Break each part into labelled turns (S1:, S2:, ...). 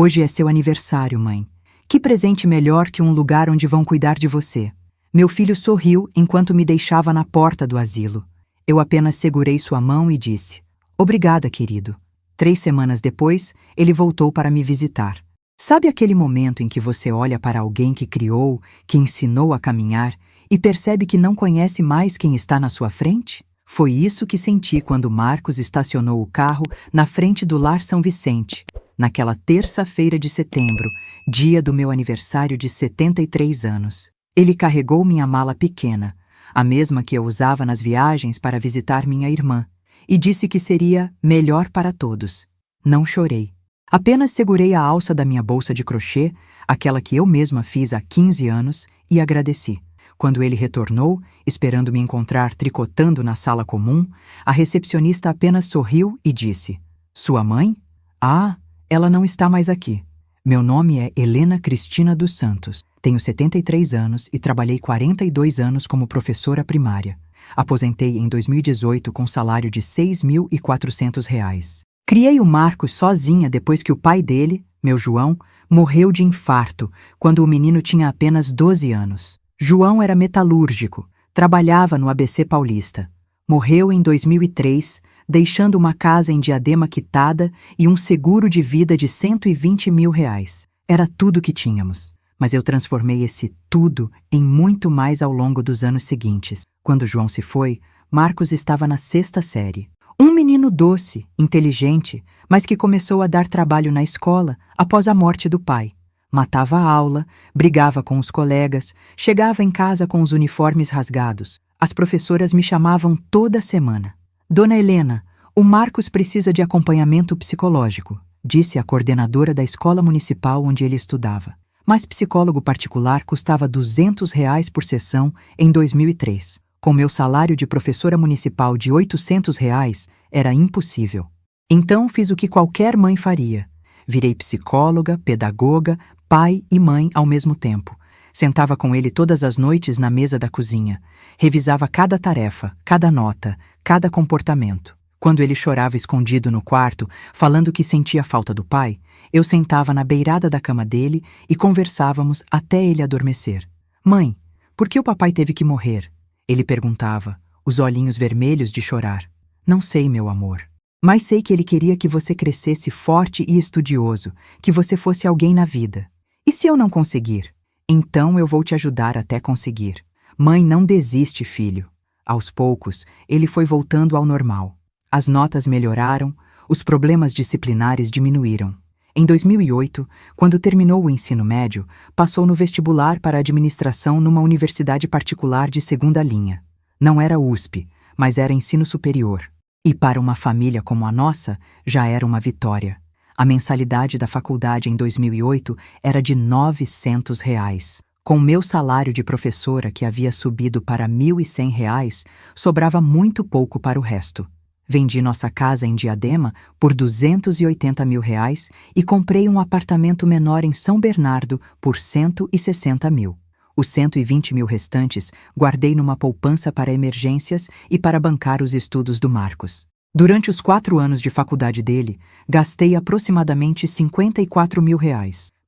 S1: Hoje é seu aniversário, mãe. Que presente melhor que um lugar onde vão cuidar de você? Meu filho sorriu enquanto me deixava na porta do asilo. Eu apenas segurei sua mão e disse: Obrigada, querido. 3 semanas depois, ele voltou para me visitar. Sabe aquele momento em que você olha para alguém que criou, que ensinou a caminhar e percebe que não conhece mais quem está na sua frente? Foi isso que senti quando Marcos estacionou o carro na frente do Lar São Vicente, naquela terça-feira de setembro, dia do meu aniversário de 73 anos. Ele carregou minha mala pequena, a mesma que eu usava nas viagens para visitar minha irmã, e disse que seria melhor para todos. Não chorei. Apenas segurei a alça da minha bolsa de crochê, aquela que eu mesma fiz há 15 anos, e agradeci. Quando ele retornou, esperando me encontrar tricotando na sala comum, a recepcionista apenas sorriu e disse: Sua mãe? Ah, ela não está mais aqui. Meu nome é Helena Cristina dos Santos. Tenho 73 anos e trabalhei 42 anos como professora primária. Aposentei em 2018 com salário de R$ 6.400. Criei o Marcos sozinha depois que o pai dele, meu João, morreu de infarto, quando o menino tinha apenas 12 anos. João era metalúrgico, trabalhava no ABC Paulista. Morreu em 2003, deixando uma casa em Diadema quitada e um seguro de vida de R$ 120 mil. Era tudo que tínhamos, mas eu transformei esse tudo em muito mais ao longo dos anos seguintes. Quando João se foi, Marcos estava na 6ª série. Um menino doce, inteligente, mas que começou a dar trabalho na escola após a morte do pai. Matava a aula, brigava com os colegas, chegava em casa com os uniformes rasgados. As professoras me chamavam toda semana. Dona Helena, o Marcos precisa de acompanhamento psicológico, disse a coordenadora da escola municipal onde ele estudava. Mas psicólogo particular custava R$ 200 por sessão em 2003. Com meu salário de professora municipal de R$ 800, era impossível. Então fiz o que qualquer mãe faria. Virei psicóloga, pedagoga, pai e mãe ao mesmo tempo. Sentava com ele todas as noites na mesa da cozinha. Revisava cada tarefa, cada nota, cada comportamento. Quando ele chorava escondido no quarto, falando que sentia falta do pai, eu sentava na beirada da cama dele e conversávamos até ele adormecer. Mãe, por que o papai teve que morrer? Ele perguntava, os olhinhos vermelhos de chorar. Não sei, meu amor. Mas sei que ele queria que você crescesse forte e estudioso, que você fosse alguém na vida. E se eu não conseguir? Então eu vou te ajudar até conseguir. Mãe, não desiste, filho. Aos poucos, ele foi voltando ao normal. As notas melhoraram, os problemas disciplinares diminuíram. Em 2008, quando terminou o ensino médio, passou no vestibular para administração numa universidade particular de 2ª linha. Não era USP, mas era ensino superior. E para uma família como a nossa, já era uma vitória. A mensalidade da faculdade em 2008 era de R$ 900. Com meu salário de professora, que havia subido para R$ 1.100, sobrava muito pouco para o resto. Vendi nossa casa em Diadema por R$ 280 mil e comprei um apartamento menor em São Bernardo por R$ 160 mil. Os 120 mil restantes guardei numa poupança para emergências e para bancar os estudos do Marcos. Durante os 4 anos de faculdade dele, gastei aproximadamente R$ 54 mil.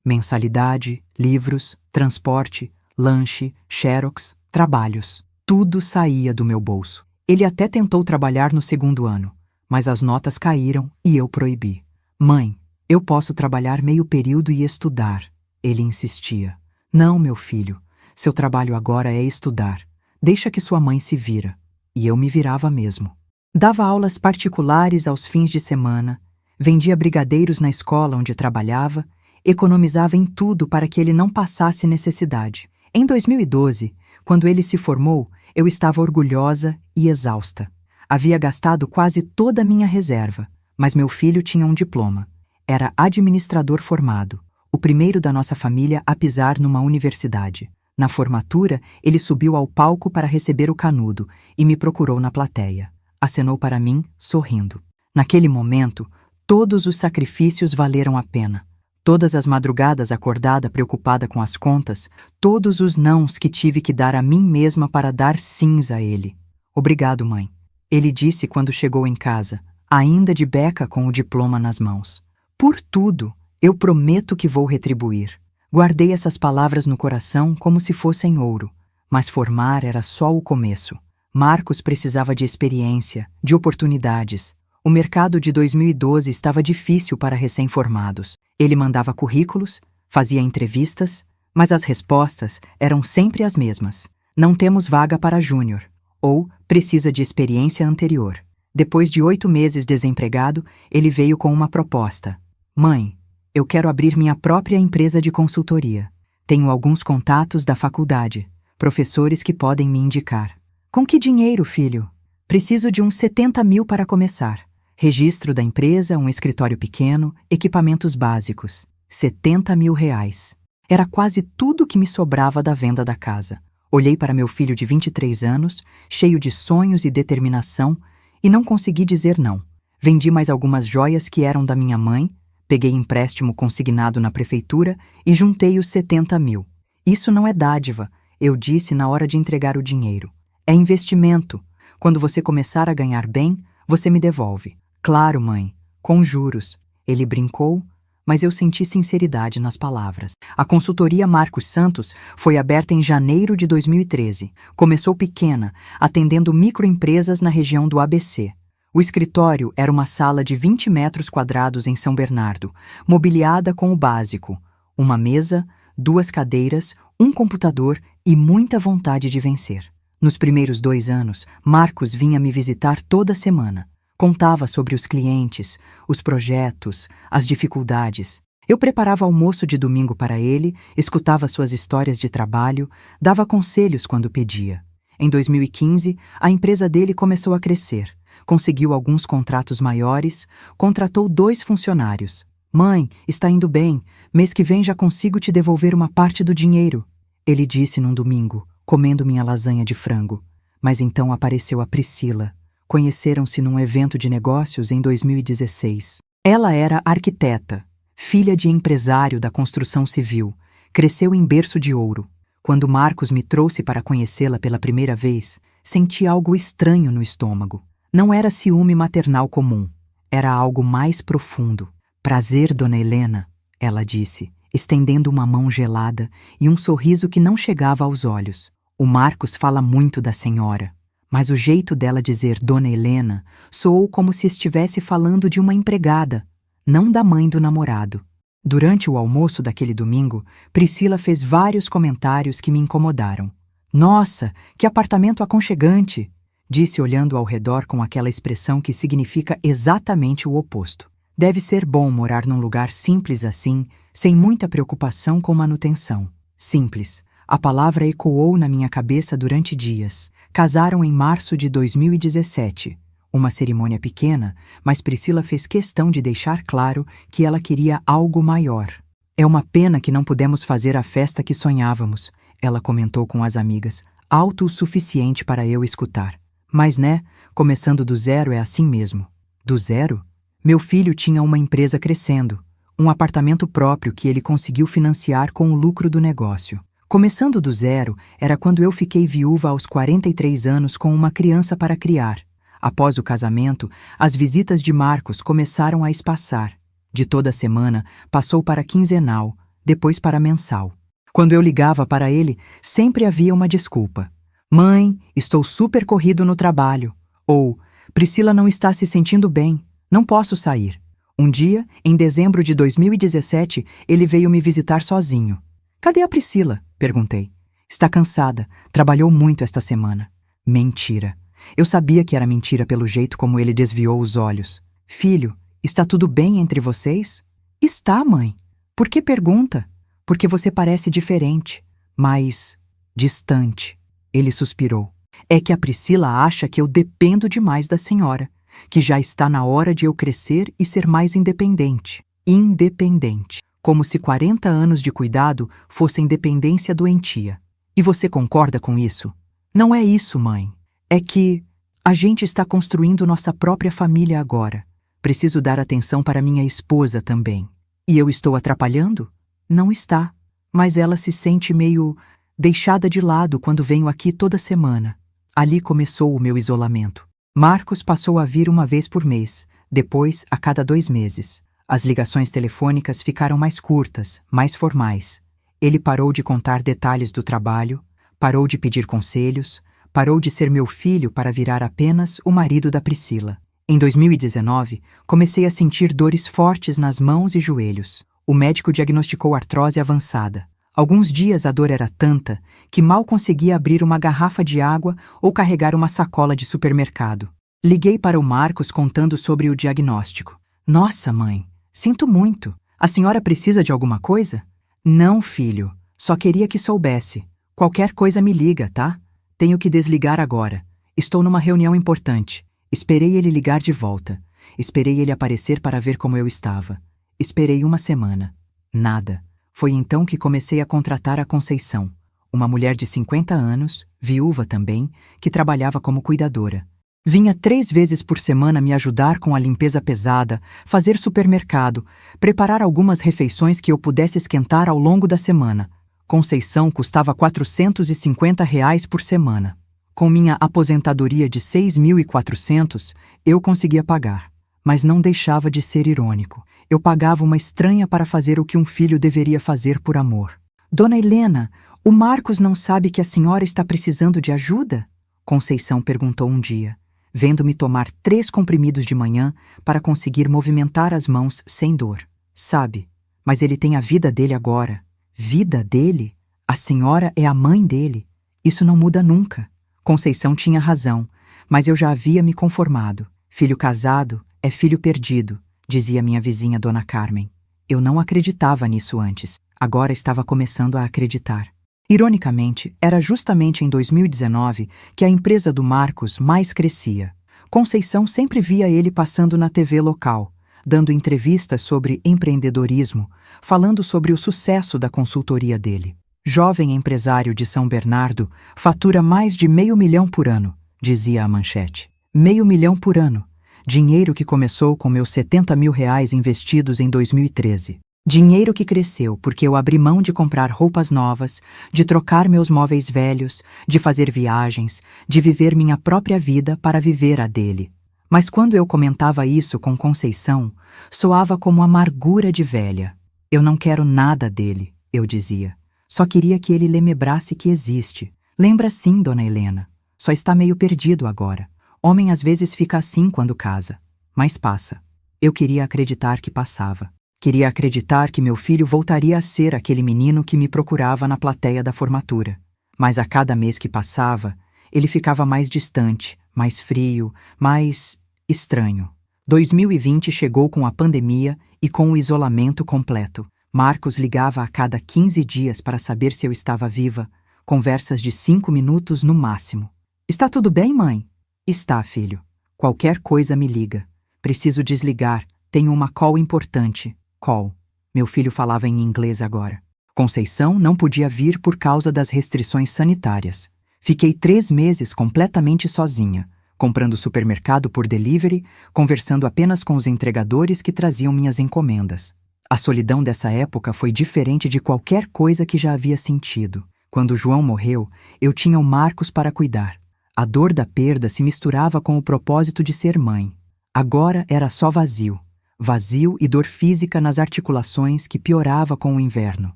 S1: Mensalidade, livros, transporte, lanche, xerox, trabalhos. Tudo saía do meu bolso. Ele até tentou trabalhar no 2º ano, mas as notas caíram e eu proibi. Mãe, eu posso trabalhar meio período e estudar. Ele insistia. Não, meu filho. Seu trabalho agora é estudar. Deixa que sua mãe se vira. E eu me virava mesmo. Dava aulas particulares aos fins de semana, vendia brigadeiros na escola onde trabalhava, economizava em tudo para que ele não passasse necessidade. Em 2012, quando ele se formou, eu estava orgulhosa e exausta. Havia gastado quase toda a minha reserva, mas meu filho tinha um diploma. Era administrador formado, o primeiro da nossa família a pisar numa universidade. Na formatura, ele subiu ao palco para receber o canudo e me procurou na plateia. Acenou para mim, sorrindo. Naquele momento, todos os sacrifícios valeram a pena. Todas as madrugadas acordada preocupada com as contas, todos os nãos que tive que dar a mim mesma para dar sims a ele. Obrigado, mãe. Ele disse quando chegou em casa, ainda de beca com o diploma nas mãos. Por tudo, Eu prometo que vou retribuir. Guardei essas palavras no coração como se fossem ouro, mas formar era só o começo. Marcos precisava de experiência, de oportunidades. O mercado de 2012 estava difícil para recém-formados. Ele mandava currículos, fazia entrevistas, mas as respostas eram sempre as mesmas. Não temos vaga para júnior, ou precisa de experiência anterior. Depois de 8 meses desempregado, ele veio com uma proposta. Mãe, eu quero abrir minha própria empresa de consultoria. Tenho alguns contatos da faculdade, professores que podem me indicar. Com que dinheiro, filho? Preciso de uns 70 mil para começar. Registro da empresa, um escritório pequeno, equipamentos básicos. 70 mil reais. Era quase tudo que me sobrava da venda da casa. Olhei para meu filho de 23 anos, cheio de sonhos e determinação, e não consegui dizer não. Vendi mais algumas joias que eram da minha mãe, peguei empréstimo consignado na prefeitura e juntei os 70 mil. Isso não é dádiva, eu disse na hora de entregar o dinheiro. É investimento. Quando você começar a ganhar bem, você me devolve. Claro, mãe, com juros. Ele brincou, mas eu senti sinceridade nas palavras. A consultoria Marcos Santos foi aberta em janeiro de 2013. Começou pequena, atendendo microempresas na região do ABC. O escritório era uma sala de 20 metros quadrados em São Bernardo, mobiliada com o básico: uma mesa, 2 cadeiras, um computador e muita vontade de vencer. Nos primeiros 2 anos, Marcos vinha me visitar toda semana. Contava sobre os clientes, os projetos, as dificuldades. Eu preparava almoço de domingo para ele, escutava suas histórias de trabalho, dava conselhos quando pedia. Em 2015, a empresa dele começou a crescer. Conseguiu alguns contratos maiores, contratou 2 funcionários. Mãe, está indo bem, mês que vem já consigo te devolver uma parte do dinheiro, ele disse num domingo, comendo minha lasanha de frango. Mas então apareceu a Priscila. Conheceram-se num evento de negócios em 2016. Ela era arquiteta, filha de empresário da construção civil, cresceu em berço de ouro. Quando Marcos me trouxe para conhecê-la pela primeira vez, senti algo estranho no estômago. Não era ciúme maternal comum, era algo mais profundo. Prazer, dona Helena, ela disse, estendendo uma mão gelada e um sorriso que não chegava aos olhos. O Marcos fala muito da senhora, mas o jeito dela dizer dona Helena soou como se estivesse falando de uma empregada, não da mãe do namorado. Durante o almoço daquele domingo, Priscila fez vários comentários que me incomodaram. Nossa, que apartamento aconchegante! Disse olhando ao redor com aquela expressão que significa exatamente o oposto. Deve ser bom morar num lugar simples assim, sem muita preocupação com manutenção. Simples. A palavra ecoou na minha cabeça durante dias. Casaram em março de 2017. Uma cerimônia pequena, mas Priscila fez questão de deixar claro que ela queria algo maior. É uma pena que não pudemos fazer a festa que sonhávamos, ela comentou com as amigas, alto o suficiente para eu escutar. Mas né, começando do zero é assim mesmo. Do zero? Meu filho tinha uma empresa crescendo, um apartamento próprio que ele conseguiu financiar com o lucro do negócio. Começando do zero era quando eu fiquei viúva aos 43 anos com uma criança para criar. Após o casamento, as visitas de Marcos começaram a espaçar. De toda semana, passou para quinzenal, depois para mensal. Quando eu ligava para ele, sempre havia uma desculpa. Mãe, estou super corrido no trabalho. Ou, Priscila não está se sentindo bem, não posso sair. Um dia, em dezembro de 2017, ele veio me visitar sozinho. Cadê a Priscila? Perguntei. Está cansada, trabalhou muito esta semana. Mentira. Eu sabia que era mentira pelo jeito como ele desviou os olhos. Filho, está tudo bem entre vocês? Está, mãe. Por que pergunta? Porque você parece diferente, mais distante. Ele suspirou. É que a Priscila acha que eu dependo demais da senhora, que já está na hora de eu crescer e ser mais independente. Independente. Como se 40 anos de cuidado fossem dependência doentia. E você concorda com isso? Não é isso, mãe. É que a gente está construindo nossa própria família agora. Preciso dar atenção para minha esposa também. E eu estou atrapalhando? Não está. Mas ela se sente meio deixada de lado quando venho aqui toda semana. Ali começou o meu isolamento. Marcos passou a vir uma vez por mês, depois a cada 2 meses. As ligações telefônicas ficaram mais curtas, mais formais. Ele parou de contar detalhes do trabalho, parou de pedir conselhos, parou de ser meu filho para virar apenas o marido da Priscila. Em 2019, comecei a sentir dores fortes nas mãos e joelhos. O médico diagnosticou artrose avançada. Alguns dias a dor era tanta que mal conseguia abrir uma garrafa de água ou carregar uma sacola de supermercado. Liguei para o Marcos contando sobre o diagnóstico. Nossa, mãe, sinto muito. A senhora precisa de alguma coisa? Não, filho. Só queria que soubesse. Qualquer coisa me liga, tá? Tenho que desligar agora. Estou numa reunião importante. Esperei ele ligar de volta. Esperei ele aparecer para ver como eu estava. Esperei uma semana. Nada. Foi então que comecei a contratar a Conceição, uma mulher de 50 anos, viúva também, que trabalhava como cuidadora. Vinha 3 vezes por semana me ajudar com a limpeza pesada, fazer supermercado, preparar algumas refeições que eu pudesse esquentar ao longo da semana. Conceição custava R$ 450 por semana. Com minha aposentadoria de 6.400, eu conseguia pagar. Mas não deixava de ser irônico. Eu pagava uma estranha para fazer o que um filho deveria fazer por amor. Dona Helena, o Marcos não sabe que a senhora está precisando de ajuda? Conceição perguntou um dia, vendo-me tomar 3 comprimidos de manhã para conseguir movimentar as mãos sem dor. Sabe, mas ele tem a vida dele agora. Vida dele? A senhora é a mãe dele. Isso não muda nunca. Conceição tinha razão, mas eu já havia me conformado. Filho casado é filho perdido, dizia minha vizinha Dona Carmen. Eu não acreditava nisso antes. Agora estava começando a acreditar. Ironicamente, era justamente em 2019 que a empresa do Marcos mais crescia. Conceição sempre via ele passando na TV local, dando entrevistas sobre empreendedorismo, falando sobre o sucesso da consultoria dele. Jovem empresário de São Bernardo, fatura mais de R$500 mil por ano, dizia a manchete. R$500 mil por ano. Dinheiro que começou com meus R$70 mil investidos em 2013. Dinheiro que cresceu porque eu abri mão de comprar roupas novas, de trocar meus móveis velhos, de fazer viagens, de viver minha própria vida para viver a dele. Mas quando eu comentava isso com Conceição, soava como amargura de velha. Eu não quero nada dele, eu dizia. Só queria que ele lembrasse que existe. Lembra sim, Dona Helena. Só está meio perdido agora. Homem às vezes fica assim quando casa. Mas passa. Eu queria acreditar que passava. Queria acreditar que meu filho voltaria a ser aquele menino que me procurava na plateia da formatura. Mas a cada mês que passava, ele ficava mais distante, mais frio, mais estranho. 2020 chegou com a pandemia e com o isolamento completo. Marcos ligava a cada 15 dias para saber se eu estava viva, conversas de 5 minutos no máximo. Está tudo bem, mãe? Está, filho. Qualquer coisa me liga. Preciso desligar, tenho uma call importante. Call. Meu filho falava em inglês agora. Conceição não podia vir por causa das restrições sanitárias. Fiquei 3 meses completamente sozinha, comprando supermercado por delivery, conversando apenas com os entregadores que traziam minhas encomendas. A solidão dessa época foi diferente de qualquer coisa que já havia sentido. Quando João morreu, eu tinha o Marcos para cuidar. A dor da perda se misturava com o propósito de ser mãe. Agora era só vazio. Vazio e dor física nas articulações que piorava com o inverno.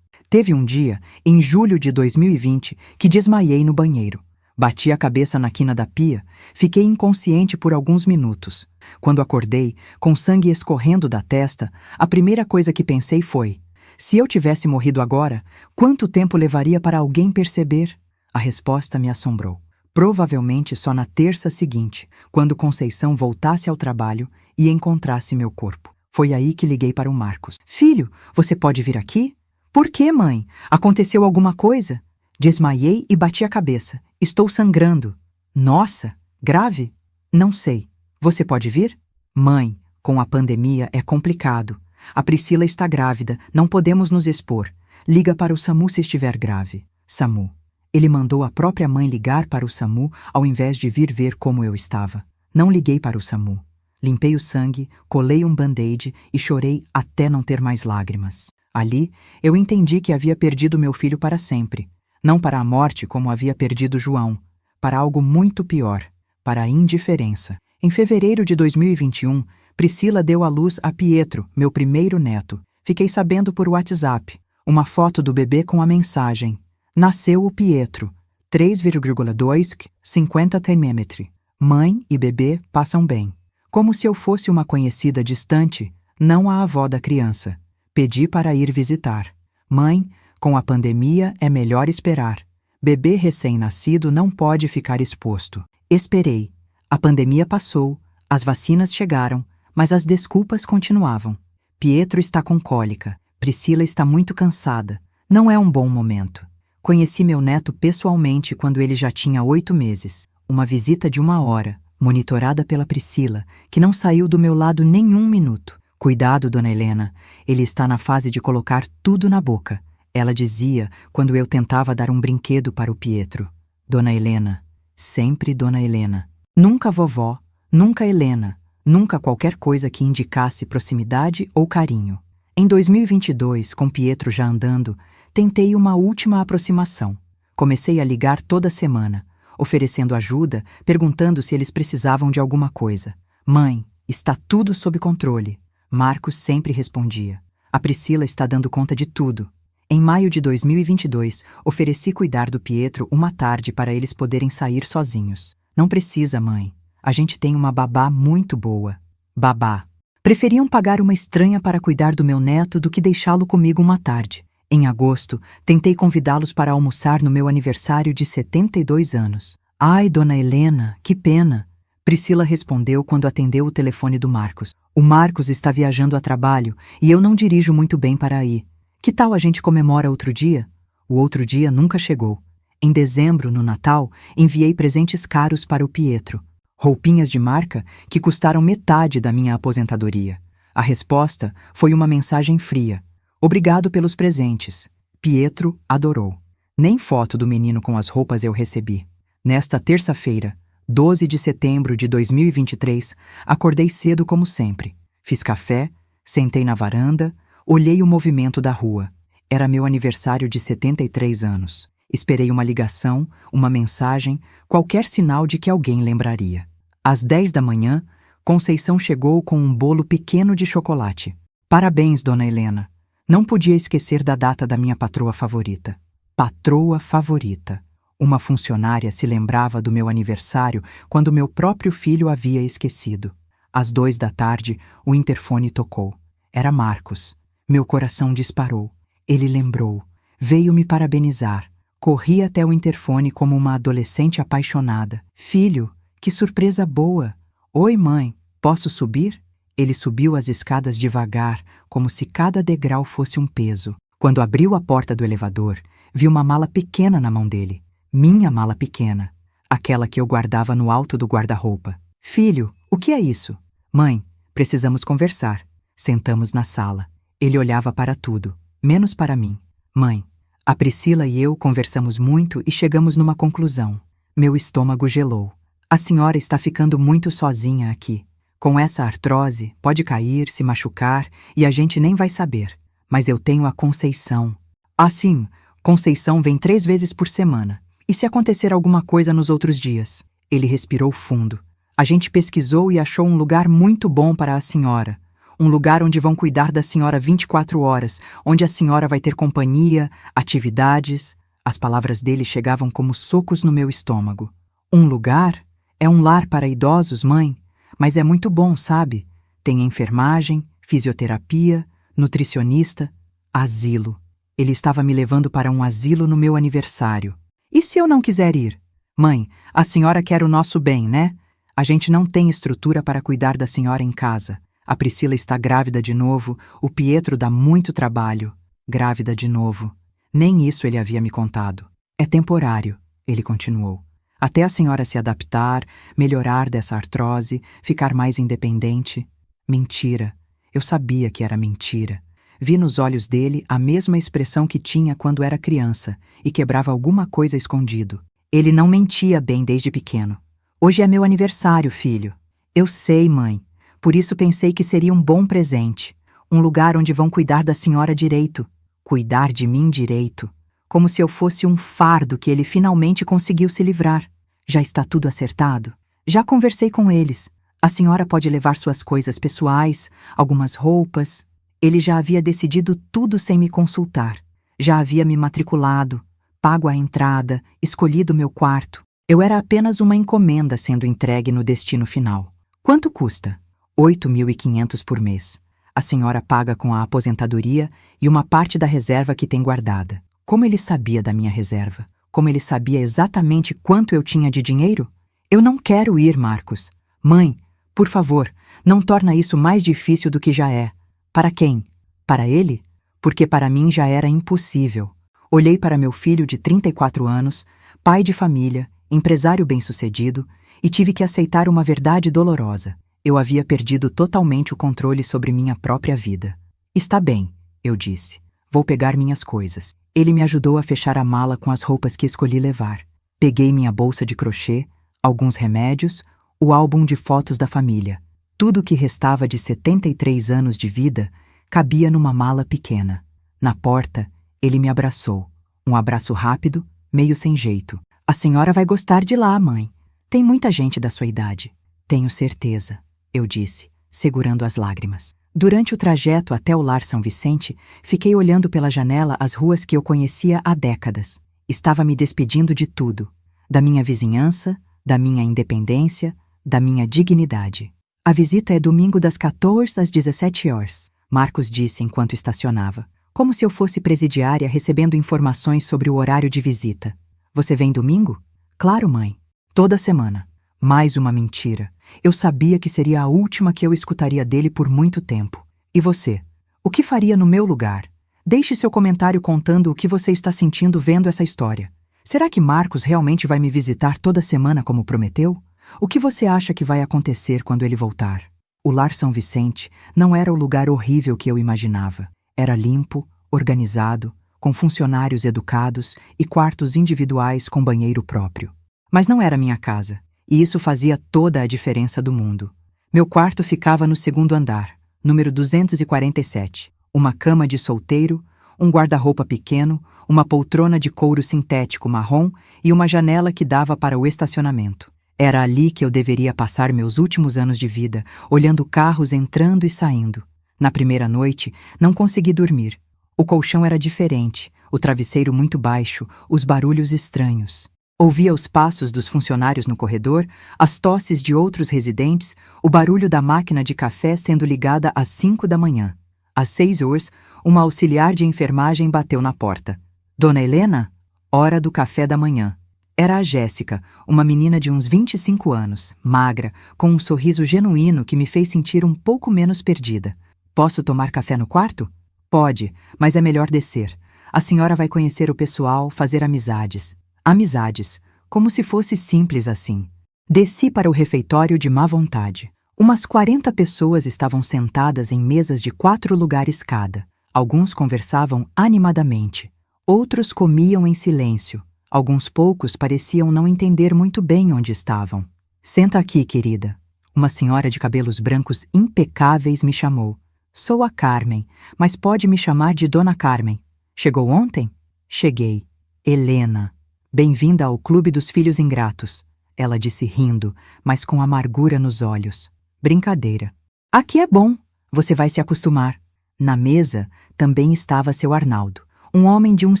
S1: Teve um dia, em julho de 2020, que desmaiei no banheiro. Bati a cabeça na quina da pia, fiquei inconsciente por alguns minutos. Quando acordei, com sangue escorrendo da testa, a primeira coisa que pensei foi: se eu tivesse morrido agora, quanto tempo levaria para alguém perceber? A resposta me assombrou. Provavelmente só na terça seguinte, quando Conceição voltasse ao trabalho e encontrasse meu corpo. Foi aí que liguei para o Marcos. Filho, você pode vir aqui? Por quê, mãe? Aconteceu alguma coisa? Desmaiei e bati a cabeça. Estou sangrando. Nossa, grave? Não sei. Você pode vir? Mãe, com a pandemia é complicado. A Priscila está grávida, não podemos nos expor. Liga para o SAMU se estiver grave. SAMU. Ele mandou a própria mãe ligar para o SAMU ao invés de vir ver como eu estava. Não liguei para o SAMU. Limpei o sangue, colei um band-aid e chorei até não ter mais lágrimas. Ali, eu entendi que havia perdido meu filho para sempre. Não para a morte como havia perdido João. Para algo muito pior. Para a indiferença. Em fevereiro de 2021, Priscila deu à luz a Pietro, meu primeiro neto. Fiquei sabendo por WhatsApp. Uma foto do bebê com a mensagem: nasceu o Pietro, 3,2 50 cm. Mãe e bebê passam bem. Como se eu fosse uma conhecida distante, não a avó da criança. Pedi para ir visitar. Mãe, com a pandemia é melhor esperar. Bebê recém-nascido não pode ficar exposto. Esperei. A pandemia passou, as vacinas chegaram, mas as desculpas continuavam. Pietro está com cólica. Priscila está muito cansada. Não é um bom momento. Conheci meu neto pessoalmente quando ele já tinha 8 meses. Uma visita de 1 hora, monitorada pela Priscila, que não saiu do meu lado nem 1 minuto. Cuidado, dona Helena, ele está na fase de colocar tudo na boca. Ela dizia quando eu tentava dar um brinquedo para o Pietro. Dona Helena, sempre Dona Helena. Nunca vovó, nunca Helena, nunca qualquer coisa que indicasse proximidade ou carinho. Em 2022, com Pietro já andando, tentei uma última aproximação. Comecei a ligar toda semana, oferecendo ajuda, perguntando se eles precisavam de alguma coisa. Mãe, está tudo sob controle. Marcos sempre respondia. A Priscila está dando conta de tudo. Em maio de 2022, ofereci cuidar do Pietro uma tarde para eles poderem sair sozinhos. Não precisa, mãe. A gente tem uma babá muito boa. Babá. Preferiam pagar uma estranha para cuidar do meu neto do que deixá-lo comigo uma tarde. Em agosto, tentei convidá-los para almoçar no meu aniversário de 72 anos. Ai, dona Helena, que pena. Priscila respondeu quando atendeu o telefone do Marcos. O Marcos está viajando a trabalho e eu não dirijo muito bem para aí. Que tal a gente comemora outro dia? O outro dia nunca chegou. Em dezembro, no Natal, enviei presentes caros para o Pietro. Roupinhas de marca que custaram metade da minha aposentadoria. A resposta foi uma mensagem fria. Obrigado pelos presentes. Pietro adorou. Nem foto do menino com as roupas eu recebi. Nesta terça-feira, 12 de setembro de 2023, acordei cedo como sempre. Fiz café, sentei na varanda, olhei o movimento da rua. Era meu aniversário de 73 anos. Esperei uma ligação, uma mensagem, qualquer sinal de que alguém lembraria. Às 10 da manhã, Conceição chegou com um bolo pequeno de chocolate. Parabéns, dona Helena. Não podia esquecer da data da minha patroa favorita. Patroa favorita. Uma funcionária se lembrava do meu aniversário quando meu próprio filho havia esquecido. Às 2 da tarde, o interfone tocou. Era Marcos. Meu coração disparou. Ele lembrou. Veio me parabenizar. Corri até o interfone como uma adolescente apaixonada. Filho, que surpresa boa! Oi, mãe, posso subir? Ele subiu as escadas devagar, como se cada degrau fosse um peso. Quando abriu a porta do elevador, vi uma mala pequena na mão dele. Minha mala pequena. Aquela que eu guardava no alto do guarda-roupa. Filho, o que é isso? Mãe, precisamos conversar. Sentamos na sala. Ele olhava para tudo, menos para mim. Mãe, a Priscila e eu conversamos muito e chegamos numa conclusão. Meu estômago gelou. A senhora está ficando muito sozinha aqui. Com essa artrose, pode cair, se machucar e a gente nem vai saber. Mas eu tenho a Conceição. Ah, sim, Conceição vem 3 vezes por semana. E se acontecer alguma coisa nos outros dias? Ele respirou fundo. A gente pesquisou e achou um lugar muito bom para a senhora. Um lugar onde vão cuidar da senhora 24 horas, onde a senhora vai ter companhia, atividades. As palavras dele chegavam como socos no meu estômago. Um lugar? É um lar para idosos, mãe? Mas é muito bom, sabe? Tem enfermagem, fisioterapia, nutricionista, asilo. Ele estava me levando para um asilo no meu aniversário. E se eu não quiser ir? Mãe, a senhora quer o nosso bem, né? A gente não tem estrutura para cuidar da senhora em casa. A Priscila está grávida de novo, o Pietro dá muito trabalho. Grávida de novo. Nem isso ele havia me contado. É temporário, ele continuou. Até a senhora se adaptar, melhorar dessa artrose, ficar mais independente. Mentira. Eu sabia que era mentira. Vi nos olhos dele a mesma expressão que tinha quando era criança e quebrava alguma coisa escondido. Ele não mentia bem desde pequeno. Hoje é meu aniversário, filho. Eu sei, mãe. Por isso pensei que seria um bom presente. Um lugar onde vão cuidar da senhora direito. Cuidar de mim direito. Como se eu fosse um fardo que ele finalmente conseguiu se livrar. Já está tudo acertado? Já conversei com eles. A senhora pode levar suas coisas pessoais, algumas roupas. Ele já havia decidido tudo sem me consultar. Já havia me matriculado, pago a entrada, escolhido meu quarto. Eu era apenas uma encomenda sendo entregue no destino final. Quanto custa? 8.500 por mês. A senhora paga com a aposentadoria e uma parte da reserva que tem guardada. Como ele sabia da minha reserva? Como ele sabia exatamente quanto eu tinha de dinheiro? Eu não quero ir, Marcos. Mãe, por favor, não torna isso mais difícil do que já é. Para quem? Para ele? Porque para mim já era impossível. Olhei para meu filho de 34 anos, pai de família, empresário bem-sucedido, e tive que aceitar uma verdade dolorosa. Eu havia perdido totalmente o controle sobre minha própria vida. Está bem, eu disse. Vou pegar minhas coisas. Ele me ajudou a fechar a mala com as roupas que escolhi levar. Peguei minha bolsa de crochê, alguns remédios, o álbum de fotos da família. Tudo o que restava de 73 anos de vida cabia numa mala pequena. Na porta, ele me abraçou. Um abraço rápido, meio sem jeito. A senhora vai gostar de lá, mãe. Tem muita gente da sua idade. Tenho certeza, eu disse, segurando as lágrimas. Durante o trajeto até o Lar São Vicente, fiquei olhando pela janela as ruas que eu conhecia há décadas. Estava me despedindo de tudo. Da minha vizinhança, da minha independência, da minha dignidade. A visita é domingo das 14 às 17 horas, Marcos disse enquanto estacionava, como se eu fosse presidiária recebendo informações sobre o horário de visita. Você vem domingo? Claro, mãe. Toda semana. Mais uma mentira. Eu sabia que seria a última que eu escutaria dele por muito tempo. E você? O que faria no meu lugar? Deixe seu comentário contando o que você está sentindo vendo essa história. Será que Marcos realmente vai me visitar toda semana como prometeu? O que você acha que vai acontecer quando ele voltar? O Lar São Vicente não era o lugar horrível que eu imaginava. Era limpo, organizado, com funcionários educados e quartos individuais com banheiro próprio. Mas não era minha casa, e isso fazia toda a diferença do mundo. Meu quarto ficava no segundo andar, número 247. Uma cama de solteiro, um guarda-roupa pequeno, uma poltrona de couro sintético marrom e uma janela que dava para o estacionamento. Era ali que eu deveria passar meus últimos anos de vida, olhando carros entrando e saindo. Na primeira noite, não consegui dormir. O colchão era diferente, o travesseiro muito baixo, os barulhos estranhos. Ouvia os passos dos funcionários no corredor, as tosses de outros residentes, o barulho da máquina de café sendo ligada às 5 da manhã. Às 6 horas, uma auxiliar de enfermagem bateu na porta. Dona Helena? Hora do café da manhã. Era a Jéssica, uma menina de uns 25 anos, magra, com um sorriso genuíno que me fez sentir um pouco menos perdida. Posso tomar café no quarto? Pode, mas é melhor descer. A senhora vai conhecer o pessoal, fazer amizades. Amizades, como se fosse simples assim. Desci para o refeitório de má vontade. Umas 40 pessoas estavam sentadas em mesas de 4 lugares cada. Alguns conversavam animadamente. Outros comiam em silêncio. Alguns poucos pareciam não entender muito bem onde estavam. Senta aqui, querida. Uma senhora de cabelos brancos impecáveis me chamou. Sou a Carmen, mas pode me chamar de Dona Carmen. Chegou ontem? Cheguei. Helena. Bem-vinda ao Clube dos Filhos Ingratos. Ela disse rindo, mas com amargura nos olhos. Brincadeira. Aqui é bom. Você vai se acostumar. Na mesa também estava seu Arnaldo. Um homem de uns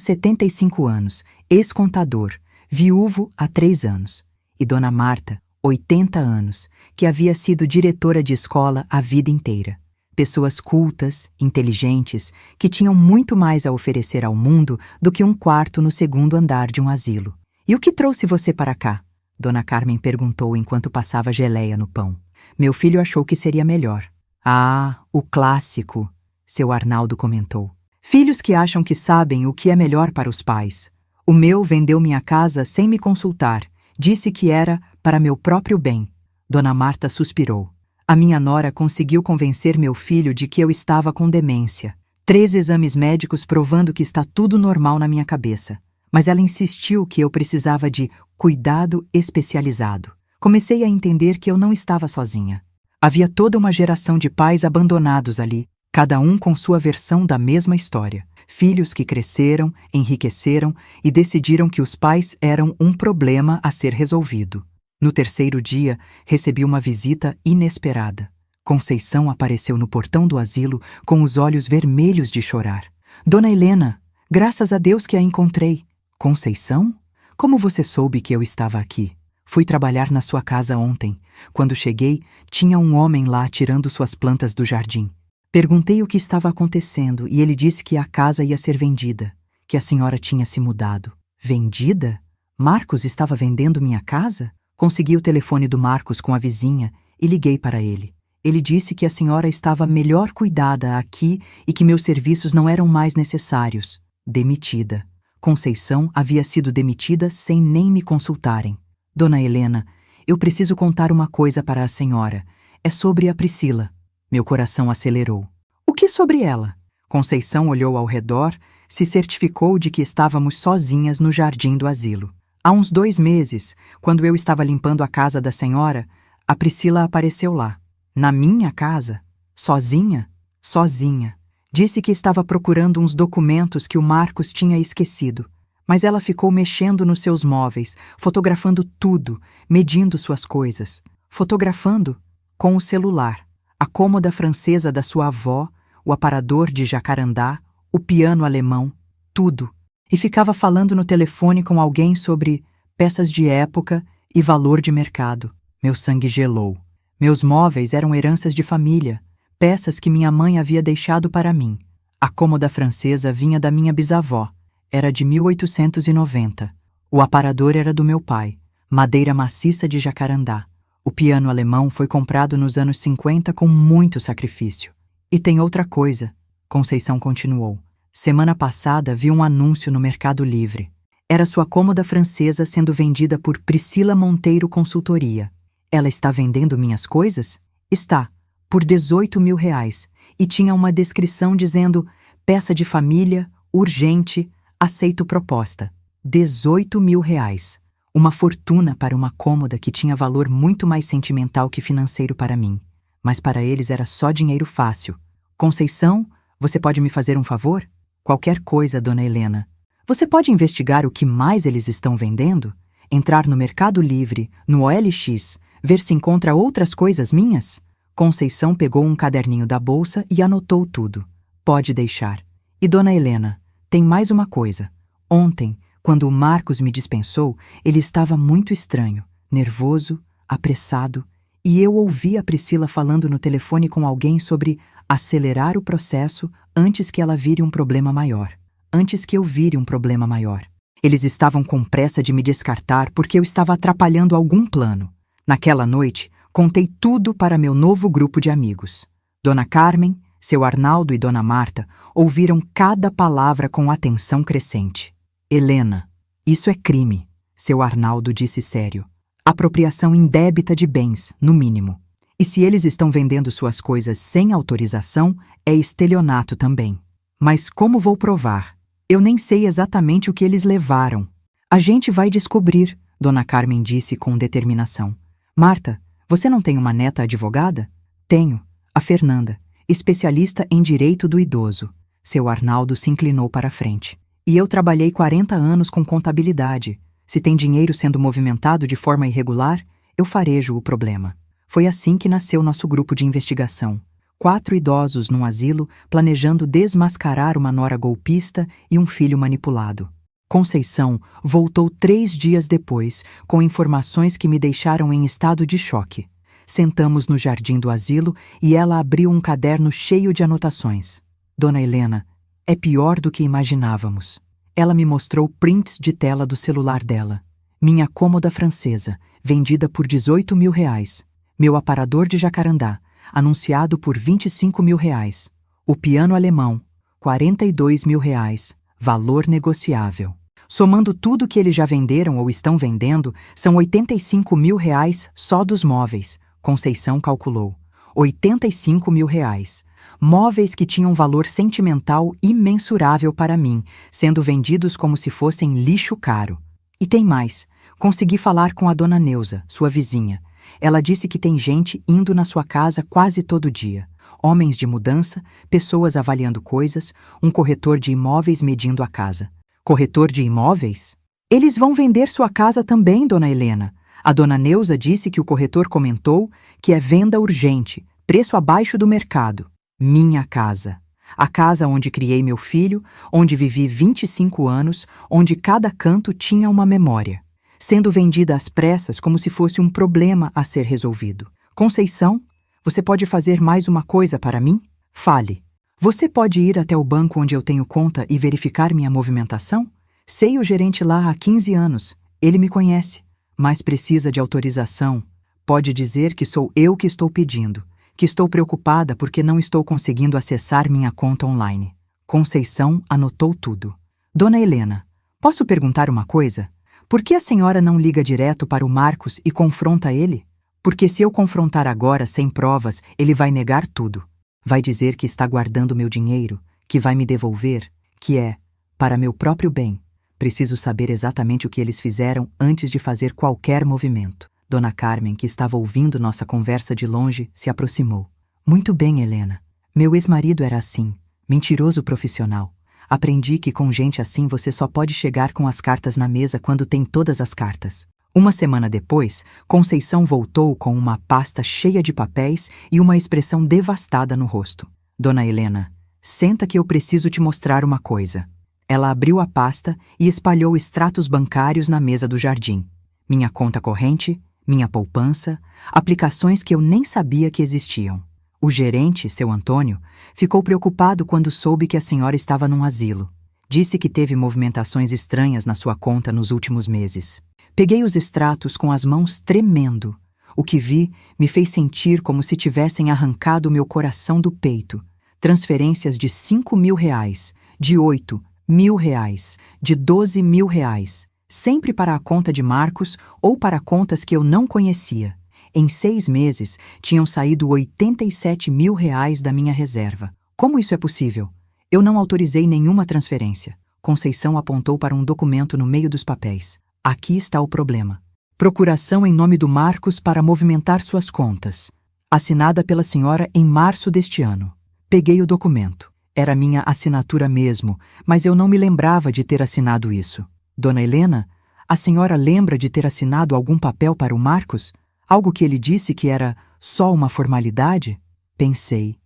S1: 75 anos, ex-contador, viúvo há 3 anos. E Dona Marta, 80 anos, que havia sido diretora de escola a vida inteira. Pessoas cultas, inteligentes, que tinham muito mais a oferecer ao mundo do que um quarto no segundo andar de um asilo. E o que trouxe você para cá? Dona Carmen perguntou enquanto passava geleia no pão. Meu filho achou que seria melhor. Ah, o clássico, seu Arnaldo comentou. Filhos que acham que sabem o que é melhor para os pais. O meu vendeu minha casa sem me consultar. Disse que era para meu próprio bem. Dona Marta suspirou. A minha nora conseguiu convencer meu filho de que eu estava com demência. 3 exames médicos provando que está tudo normal na minha cabeça. Mas ela insistiu que eu precisava de cuidado especializado. Comecei a entender que eu não estava sozinha. Havia toda uma geração de pais abandonados ali, cada um com sua versão da mesma história. Filhos que cresceram, enriqueceram e decidiram que os pais eram um problema a ser resolvido. No terceiro dia, recebi uma visita inesperada. Conceição apareceu no portão do asilo com os olhos vermelhos de chorar. Dona Helena, graças a Deus que a encontrei. Conceição? Como você soube que eu estava aqui? Fui trabalhar na sua casa ontem. Quando cheguei, tinha um homem lá tirando suas plantas do jardim. Perguntei o que estava acontecendo e ele disse que a casa ia ser vendida, que a senhora tinha se mudado. Vendida? Marcos estava vendendo minha casa? Consegui o telefone do Marcos com a vizinha e liguei para ele. Ele disse que a senhora estava melhor cuidada aqui e que meus serviços não eram mais necessários. Demitida. Conceição havia sido demitida sem nem me consultarem. Dona Helena, eu preciso contar uma coisa para a senhora. É sobre a Priscila. Meu coração acelerou. O que sobre ela? Conceição olhou ao redor, se certificou de que estávamos sozinhas no jardim do asilo. Há uns 2 meses, quando eu estava limpando a casa da senhora, a Priscila apareceu lá. Na minha casa? Sozinha? Sozinha. Disse que estava procurando uns documentos que o Marcos tinha esquecido. Mas ela ficou mexendo nos seus móveis, fotografando tudo, medindo suas coisas. Fotografando com o celular. A cômoda francesa da sua avó, o aparador de jacarandá, o piano alemão, tudo. E ficava falando no telefone com alguém sobre peças de época e valor de mercado. Meu sangue gelou. Meus móveis eram heranças de família, peças que minha mãe havia deixado para mim. A cômoda francesa vinha da minha bisavó. Era de 1890. O aparador era do meu pai, madeira maciça de jacarandá. O piano alemão foi comprado nos anos 50 com muito sacrifício. E tem outra coisa, Conceição continuou. Semana passada vi um anúncio no Mercado Livre. Era sua cômoda francesa sendo vendida por Priscila Monteiro Consultoria. Ela está vendendo minhas coisas? Está, por R$18.000. E tinha uma descrição dizendo peça de família, urgente, aceito proposta. R$18.000. Uma fortuna para uma cômoda que tinha valor muito mais sentimental que financeiro para mim. Mas para eles era só dinheiro fácil. Conceição, você pode me fazer um favor? Qualquer coisa, Dona Helena. Você pode investigar o que mais eles estão vendendo? Entrar no Mercado Livre, no OLX, ver se encontra outras coisas minhas? Conceição pegou um caderninho da bolsa e anotou tudo. Pode deixar. E Dona Helena, tem mais uma coisa. Ontem, quando o Marcos me dispensou, ele estava muito estranho, nervoso, apressado, e eu ouvi a Priscila falando no telefone com alguém sobre acelerar o processo antes que ela vire um problema maior. Antes que eu vire um problema maior. Eles estavam com pressa de me descartar porque eu estava atrapalhando algum plano. Naquela noite, contei tudo para meu novo grupo de amigos. Dona Carmen, seu Arnaldo e Dona Marta ouviram cada palavra com atenção crescente. Helena, isso é crime, seu Arnaldo disse sério. Apropriação indébita de bens, no mínimo. E se eles estão vendendo suas coisas sem autorização, é estelionato também. Mas como vou provar? Eu nem sei exatamente o que eles levaram. A gente vai descobrir, Dona Carmen disse com determinação. Marta, você não tem uma neta advogada? Tenho, a Fernanda, especialista em direito do idoso. Seu Arnaldo se inclinou para a frente. E eu trabalhei 40 anos com contabilidade. Se tem dinheiro sendo movimentado de forma irregular, eu farejo o problema. Foi assim que nasceu nosso grupo de investigação. 4 idosos num asilo planejando desmascarar uma nora golpista e um filho manipulado. Conceição voltou 3 dias depois com informações que me deixaram em estado de choque. Sentamos no jardim do asilo e ela abriu um caderno cheio de anotações. Dona Helena, é pior do que imaginávamos. Ela me mostrou prints de tela do celular dela. Minha cômoda francesa, vendida por R$18.000. Meu aparador de jacarandá, anunciado por R$25.000. O piano alemão, R$42.000. Valor negociável. Somando tudo que eles já venderam ou estão vendendo, são R$85.000 só dos móveis, Conceição calculou. R$85.000. Móveis que tinham valor sentimental imensurável para mim, sendo vendidos como se fossem lixo caro. E tem mais. Consegui falar com a dona Neuza, sua vizinha. Ela disse que tem gente indo na sua casa quase todo dia. Homens de mudança, pessoas avaliando coisas, um corretor de imóveis medindo a casa. Corretor de imóveis? Eles vão vender sua casa também, Dona Helena. A dona Neuza disse que o corretor comentou que é venda urgente, preço abaixo do mercado. Minha casa. A casa onde criei meu filho, onde vivi 25 anos, onde cada canto tinha uma memória. Sendo vendida às pressas como se fosse um problema a ser resolvido. Conceição, você pode fazer mais uma coisa para mim? Fale. Você pode ir até o banco onde eu tenho conta e verificar minha movimentação? Sei o gerente lá há 15 anos. Ele me conhece, mas precisa de autorização. Pode dizer que sou eu que estou pedindo, que estou preocupada porque não estou conseguindo acessar minha conta online. Conceição anotou tudo. Dona Helena, posso perguntar uma coisa? Por que a senhora não liga direto para o Marcos e confronta ele? Porque se eu confrontar agora sem provas, ele vai negar tudo. Vai dizer que está guardando meu dinheiro, que vai me devolver, que é, para meu próprio bem. Preciso saber exatamente o que eles fizeram antes de fazer qualquer movimento. Dona Carmen, que estava ouvindo nossa conversa de longe, se aproximou. Muito bem, Helena. Meu ex-marido era assim, mentiroso profissional. Aprendi que com gente assim você só pode chegar com as cartas na mesa quando tem todas as cartas. Uma semana depois, Conceição voltou com uma pasta cheia de papéis e uma expressão devastada no rosto. Dona Helena, senta que eu preciso te mostrar uma coisa. Ela abriu a pasta e espalhou extratos bancários na mesa do jardim. Minha conta corrente, minha poupança, aplicações que eu nem sabia que existiam. O gerente, seu Antônio, ficou preocupado quando soube que a senhora estava num asilo. Disse que teve movimentações estranhas na sua conta nos últimos meses. Peguei os extratos com as mãos tremendo. O que vi me fez sentir como se tivessem arrancado meu coração do peito. Transferências de R$ 5.000, de R$ 8.000, de R$ 12.000, sempre para a conta de Marcos ou para contas que eu não conhecia. Em 6 meses, tinham saído R$ 87.000 da minha reserva. Como isso é possível? Eu não autorizei nenhuma transferência. Conceição apontou para um documento no meio dos papéis. Aqui está o problema. Procuração em nome do Marcos para movimentar suas contas. Assinada pela senhora em março deste ano. Peguei o documento. Era minha assinatura mesmo, mas eu não me lembrava de ter assinado isso. Dona Helena, a senhora lembra de ter assinado algum papel para o Marcos? Algo que ele disse que era só uma formalidade? Pensei,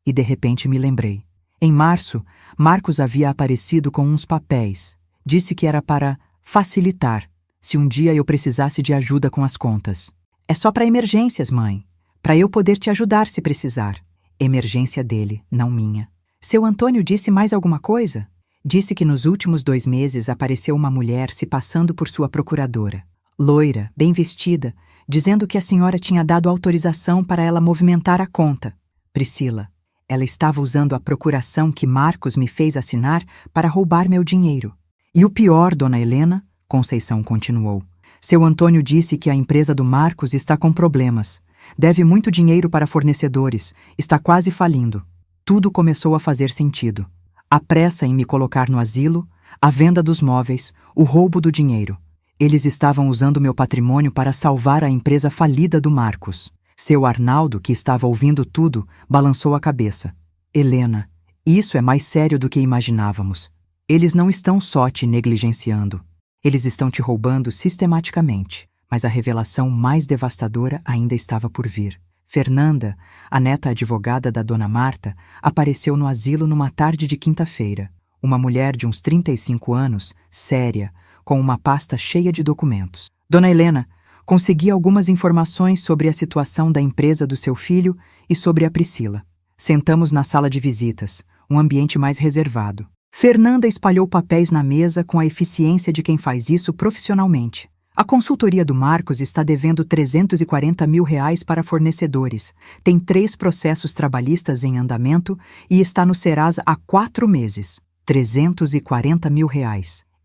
S1: e de repente me lembrei. Em março, Marcos havia aparecido com uns papéis. Disse que era para facilitar, se um dia eu precisasse de ajuda com as contas. É só para emergências, mãe. Para eu poder te ajudar se precisar. Emergência dele, não minha. Seu Antônio disse mais alguma coisa? Disse que nos últimos 2 meses apareceu uma mulher se passando por sua procuradora. Loira, bem vestida, dizendo que a senhora tinha dado autorização para ela movimentar a conta. Priscila, ela estava usando a procuração que Marcos me fez assinar para roubar meu dinheiro. E o pior, dona Helena, Conceição continuou. Seu Antônio disse que a empresa do Marcos está com problemas. Deve muito dinheiro para fornecedores, está quase falindo. Tudo começou a fazer sentido. A pressa em me colocar no asilo, a venda dos móveis, o roubo do dinheiro. Eles estavam usando meu patrimônio para salvar a empresa falida do Marcos. Seu Arnaldo, que estava ouvindo tudo, balançou a cabeça. Helena, isso é mais sério do que imaginávamos. Eles não estão só te negligenciando. Eles estão te roubando sistematicamente. Mas a revelação mais devastadora ainda estava por vir. Fernanda, a neta advogada da dona Marta, apareceu no asilo numa tarde de quinta-feira. Uma mulher de uns 35 anos, séria, com uma pasta cheia de documentos. Dona Helena, consegui algumas informações sobre a situação da empresa do seu filho e sobre a Priscila. Sentamos na sala de visitas, um ambiente mais reservado. Fernanda espalhou papéis na mesa com a eficiência de quem faz isso profissionalmente. A consultoria do Marcos está devendo R$ 340 mil para fornecedores, tem 3 processos trabalhistas em andamento e está no Serasa há 4 meses. R$ 340 mil.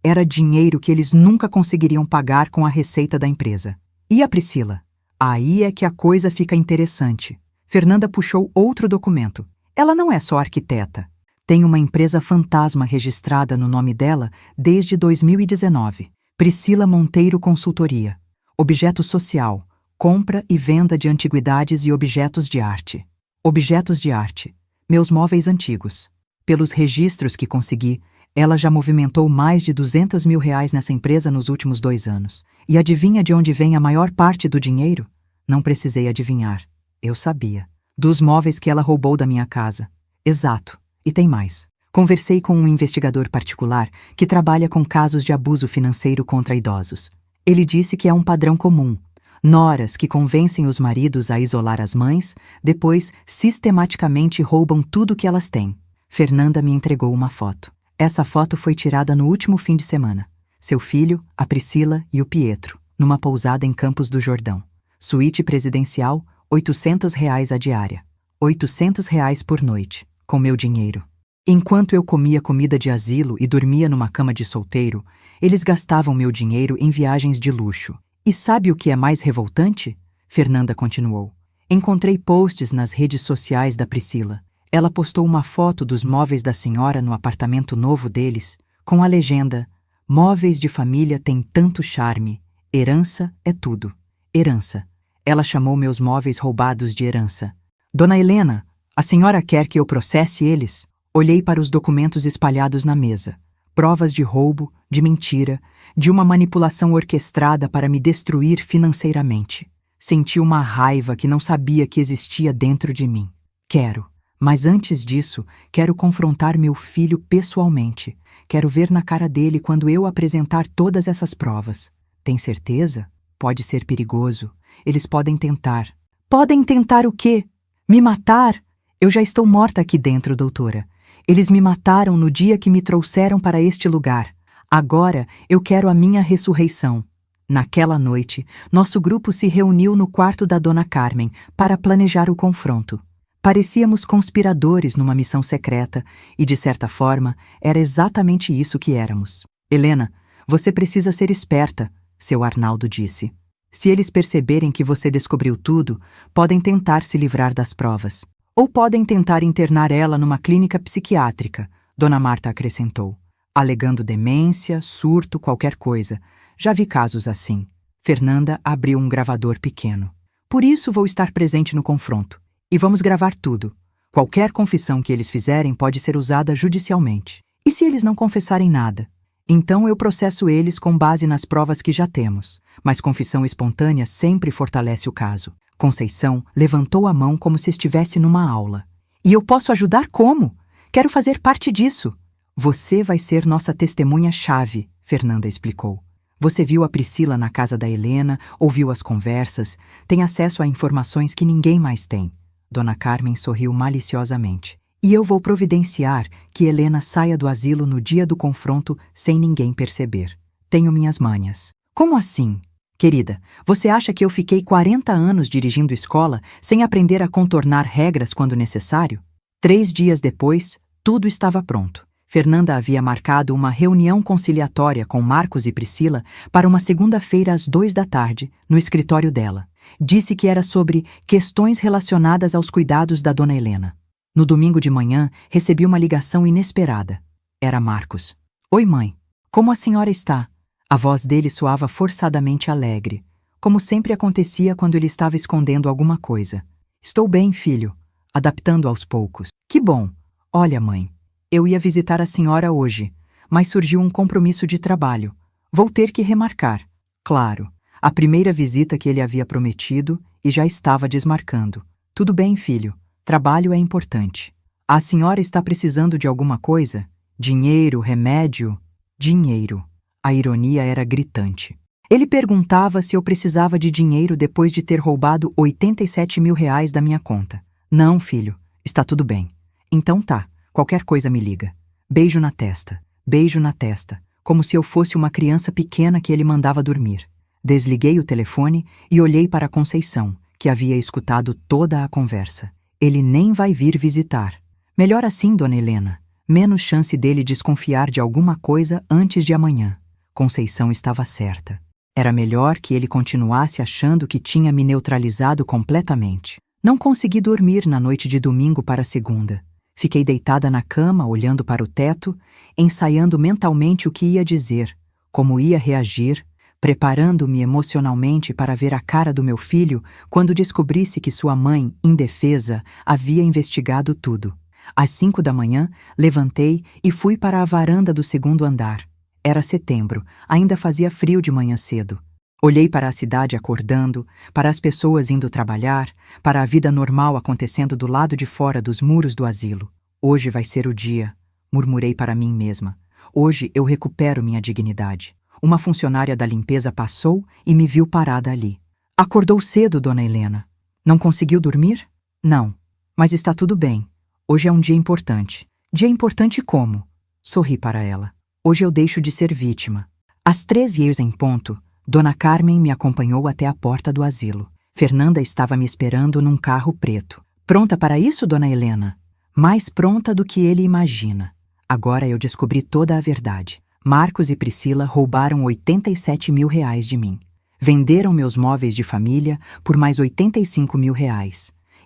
S1: Era dinheiro que eles nunca conseguiriam pagar com a receita da empresa. E a Priscila? Aí é que a coisa fica interessante. Fernanda puxou outro documento. Ela não é só arquiteta. Tem uma empresa fantasma registrada no nome dela desde 2019. Priscila Monteiro Consultoria. Objeto social. Compra e venda de antiguidades e objetos de arte. Objetos de arte. Meus móveis antigos. Pelos registros que consegui, Ela já movimentou mais de R$ 200 mil nessa empresa nos últimos 2 anos. E adivinha de onde vem a maior parte do dinheiro? Não precisei adivinhar. Eu sabia. Dos móveis que ela roubou da minha casa. Exato. E tem mais. Conversei com um investigador particular que trabalha com casos de abuso financeiro contra idosos. Ele disse que é um padrão comum. Noras que convencem os maridos a isolar as mães, depois sistematicamente roubam tudo que elas têm. Fernanda me entregou uma foto. Essa foto foi tirada no último fim de semana. Seu filho, a Priscila e o Pietro, numa pousada em Campos do Jordão. Suíte presidencial, R$ 800 a diária. R$ 800 por noite, com meu dinheiro. Enquanto eu comia comida de asilo e dormia numa cama de solteiro, eles gastavam meu dinheiro em viagens de luxo. E sabe o que é mais revoltante? Fernanda continuou. Encontrei posts nas redes sociais da Priscila. Ela postou uma foto dos móveis da senhora no apartamento novo deles, com a legenda: "Móveis de família têm tanto charme. Herança é tudo. Herança." Ela chamou meus móveis roubados de herança. Dona Helena, a senhora quer que eu processe eles? Olhei para os documentos espalhados na mesa. Provas de roubo, de mentira, de uma manipulação orquestrada para me destruir financeiramente. Senti uma raiva que não sabia que existia dentro de mim. Mas antes disso, quero confrontar meu filho pessoalmente. Quero ver na cara dele quando eu apresentar todas essas provas. Tem certeza? Pode ser perigoso. Eles podem tentar. Podem tentar o quê? Me matar? Eu já estou morta aqui dentro, doutora. Eles me mataram no dia que me trouxeram para este lugar. Agora eu quero a minha ressurreição. Naquela noite, nosso grupo se reuniu no quarto da Dona Carmen para planejar o confronto. Parecíamos conspiradores numa missão secreta e, de certa forma, era exatamente isso que éramos. Helena, você precisa ser esperta, seu Arnaldo disse. Se eles perceberem que você descobriu tudo, podem tentar se livrar das provas. Ou podem tentar internar ela numa clínica psiquiátrica, Dona Marta acrescentou, alegando demência, surto, qualquer coisa. Já vi casos assim. Fernanda abriu um gravador pequeno. Por isso vou estar presente no confronto. E vamos gravar tudo. Qualquer confissão que eles fizerem pode ser usada judicialmente. E se eles não confessarem nada? Então eu processo eles com base nas provas que já temos. Mas confissão espontânea sempre fortalece o caso. Conceição levantou a mão como se estivesse numa aula. E eu posso ajudar como? Quero fazer parte disso. Você vai ser nossa testemunha-chave, Fernanda explicou. Você viu a Priscila na casa da Helena, ouviu as conversas, tem acesso a informações que ninguém mais tem. Dona Carmen sorriu maliciosamente. E eu vou providenciar que Helena saia do asilo no dia do confronto sem ninguém perceber. Tenho minhas manhas. Como assim? Querida, você acha que eu fiquei 40 anos dirigindo escola sem aprender a contornar regras quando necessário? 3 dias depois, tudo estava pronto. Fernanda havia marcado uma reunião conciliatória com Marcos e Priscila para uma segunda-feira às 14h, no escritório dela. Disse que era sobre questões relacionadas aos cuidados da Dona Helena. No domingo de manhã, recebi uma ligação inesperada. Era Marcos. Oi, mãe. Como a senhora está? A voz dele soava forçadamente alegre, como sempre acontecia quando ele estava escondendo alguma coisa. Estou bem, filho, adaptando aos poucos. Que bom. Olha, mãe, eu ia visitar a senhora hoje, mas surgiu um compromisso de trabalho. Vou ter que remarcar. Claro, a primeira visita que ele havia prometido e já estava desmarcando. Tudo bem, filho. Trabalho é importante. A senhora está precisando de alguma coisa? Dinheiro, remédio? Dinheiro. A ironia era gritante. Ele perguntava se eu precisava de dinheiro depois de ter roubado R$ 87 mil da minha conta. Não, filho, está tudo bem. Então tá, qualquer coisa me liga. Beijo na testa, como se eu fosse uma criança pequena que ele mandava dormir. Desliguei o telefone e olhei para Conceição, que havia escutado toda a conversa. Ele nem vai vir visitar. Melhor assim, Dona Helena. Menos chance dele desconfiar de alguma coisa antes de amanhã. Conceição estava certa. Era melhor que ele continuasse achando que tinha me neutralizado completamente. Não consegui dormir na noite de domingo para segunda. Fiquei deitada na cama, olhando para o teto, ensaiando mentalmente o que ia dizer, como ia reagir, preparando-me emocionalmente para ver a cara do meu filho quando descobrisse que sua mãe, indefesa, havia investigado tudo. Às 5 da manhã, levantei e fui para a varanda do segundo andar. Era setembro, ainda fazia frio de manhã cedo. Olhei para a cidade acordando, para as pessoas indo trabalhar, para a vida normal acontecendo do lado de fora dos muros do asilo. Hoje vai ser o dia, murmurei para mim mesma. Hoje eu recupero minha dignidade. Uma funcionária da limpeza passou e me viu parada ali. Acordou cedo, dona Helena. Não conseguiu dormir? Não, mas está tudo bem. Hoje é um dia importante. Dia importante como? Sorri para ela. Hoje eu deixo de ser vítima. Às 13h em ponto, Dona Carmen me acompanhou até a porta do asilo. Fernanda estava me esperando num carro preto. Pronta para isso, dona Helena? Mais pronta do que ele imagina. Agora eu descobri toda a verdade. Marcos e Priscila roubaram R$87 mil de mim. Venderam meus móveis de família por mais R$85 mil.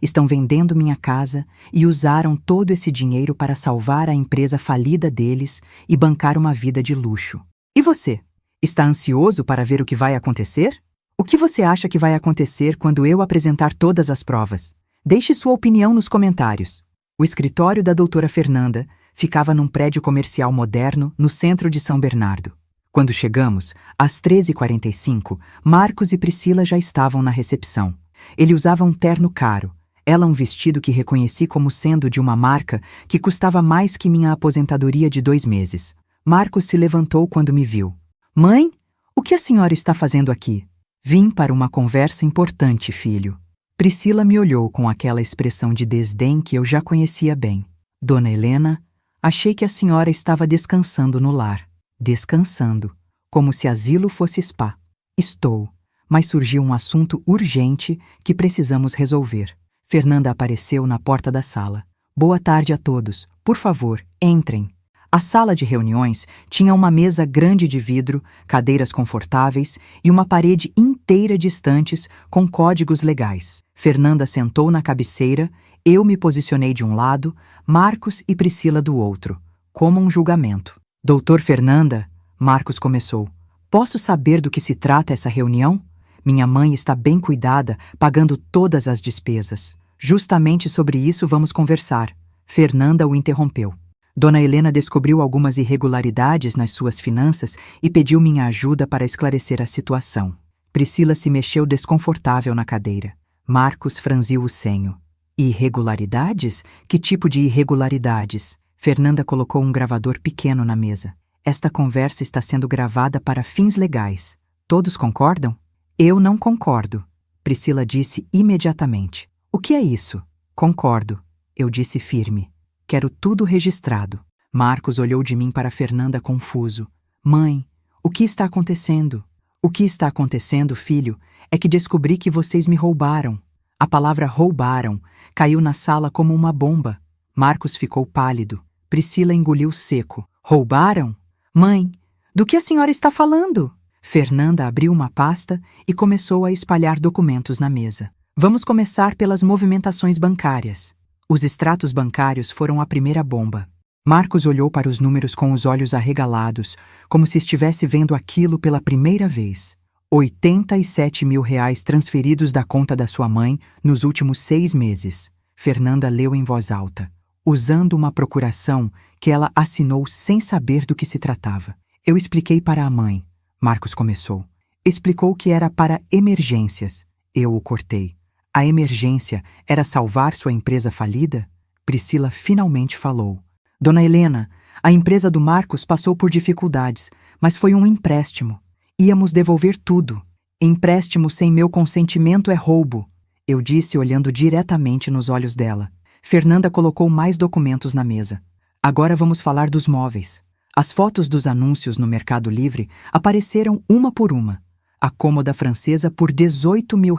S1: Estão vendendo minha casa e usaram todo esse dinheiro para salvar a empresa falida deles e bancar uma vida de luxo. E você? Está ansioso para ver o que vai acontecer? O que você acha que vai acontecer quando eu apresentar todas as provas? Deixe sua opinião nos comentários. O escritório da doutora Fernanda ficava num prédio comercial moderno no centro de São Bernardo. Quando chegamos, às 13h45, Marcos e Priscila já estavam na recepção. Ele usava um terno caro, ela um vestido que reconheci como sendo de uma marca que custava mais que minha aposentadoria de 2 meses. Marcos se levantou quando me viu. Mãe, o que a senhora está fazendo aqui? Vim para uma conversa importante, filho. Priscila me olhou com aquela expressão de desdém que eu já conhecia bem. Dona Helena, achei que a senhora estava descansando no lar. Descansando, como se asilo fosse spa. Estou, mas surgiu um assunto urgente que precisamos resolver. Fernanda apareceu na porta da sala. Boa tarde a todos. Por favor, entrem. A sala de reuniões tinha uma mesa grande de vidro, cadeiras confortáveis e uma parede inteira de estantes com códigos legais. Fernanda sentou na cabeceira, eu me posicionei de um lado, Marcos e Priscila do outro, como um julgamento. Doutor Fernanda, Marcos começou. Posso saber do que se trata essa reunião? Minha mãe está bem cuidada, pagando todas as despesas. Justamente sobre isso vamos conversar. Fernanda o interrompeu. Dona Helena descobriu algumas irregularidades nas suas finanças e pediu minha ajuda para esclarecer a situação. Priscila se mexeu desconfortável na cadeira. Marcos franziu o senho. Irregularidades? Que tipo de irregularidades? Fernanda colocou um gravador pequeno na mesa. Esta conversa está sendo gravada para fins legais. Todos concordam? Eu não concordo. Priscila disse imediatamente. O que é isso? Concordo. Eu disse firme. Quero tudo registrado. Marcos olhou de mim para Fernanda confuso. Mãe, o que está acontecendo? O que está acontecendo, filho, é que descobri que vocês me roubaram. A palavra roubaram caiu na sala como uma bomba. Marcos ficou pálido. Priscila engoliu seco. Roubaram? Mãe, do que a senhora está falando? Fernanda abriu uma pasta e começou a espalhar documentos na mesa. Vamos começar pelas movimentações bancárias. Os extratos bancários foram a primeira bomba. Marcos olhou para os números com os olhos arregalados, como se estivesse vendo aquilo pela primeira vez. R$87 mil transferidos da conta da sua mãe nos últimos 6 meses. Fernanda leu em voz alta, usando uma procuração que ela assinou sem saber do que se tratava. Eu expliquei para a mãe. Marcos começou. Explicou que era para emergências. Eu o cortei. A emergência era salvar sua empresa falida? Priscila finalmente falou. Dona Helena, a empresa do Marcos passou por dificuldades, mas foi um empréstimo. Íamos devolver tudo. Empréstimo sem meu consentimento é roubo. Eu disse olhando diretamente nos olhos dela. Fernanda colocou mais documentos na mesa. Agora vamos falar dos móveis. As fotos dos anúncios no Mercado Livre apareceram uma por uma. A cômoda francesa por R$18 mil.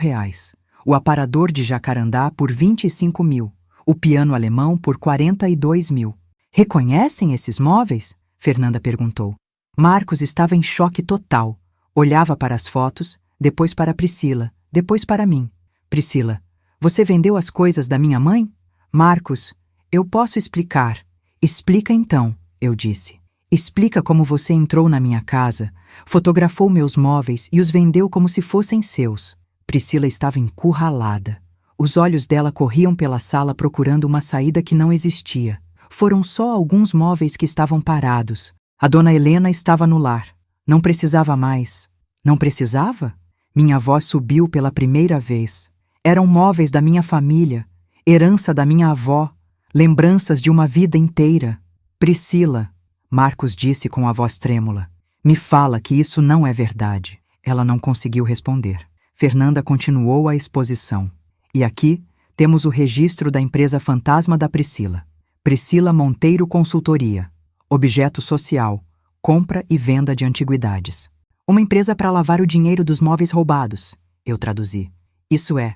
S1: O aparador de jacarandá por 25 mil, o piano alemão por 42 mil. Reconhecem esses móveis? Fernanda perguntou. Marcos estava em choque total. Olhava para as fotos, depois para Priscila, depois para mim. Priscila, você vendeu as coisas da minha mãe? Marcos, eu posso explicar. Explica então, eu disse. Explica como você entrou na minha casa, fotografou meus móveis e os vendeu como se fossem seus. Priscila estava encurralada. Os olhos dela corriam pela sala procurando uma saída que não existia. Foram só alguns móveis que estavam parados. A dona Helena estava no lar. Não precisava mais. Não precisava? Minha voz subiu pela primeira vez. Eram móveis da minha família, herança da minha avó, lembranças de uma vida inteira. Priscila, Marcos disse com a voz trêmula, me fala que isso não é verdade. Ela não conseguiu responder. Fernanda continuou a exposição. E aqui temos o registro da empresa fantasma da Priscila. Priscila Monteiro Consultoria. Objeto social. Compra e venda de antiguidades. Uma empresa para lavar o dinheiro dos móveis roubados. Eu traduzi. Isso é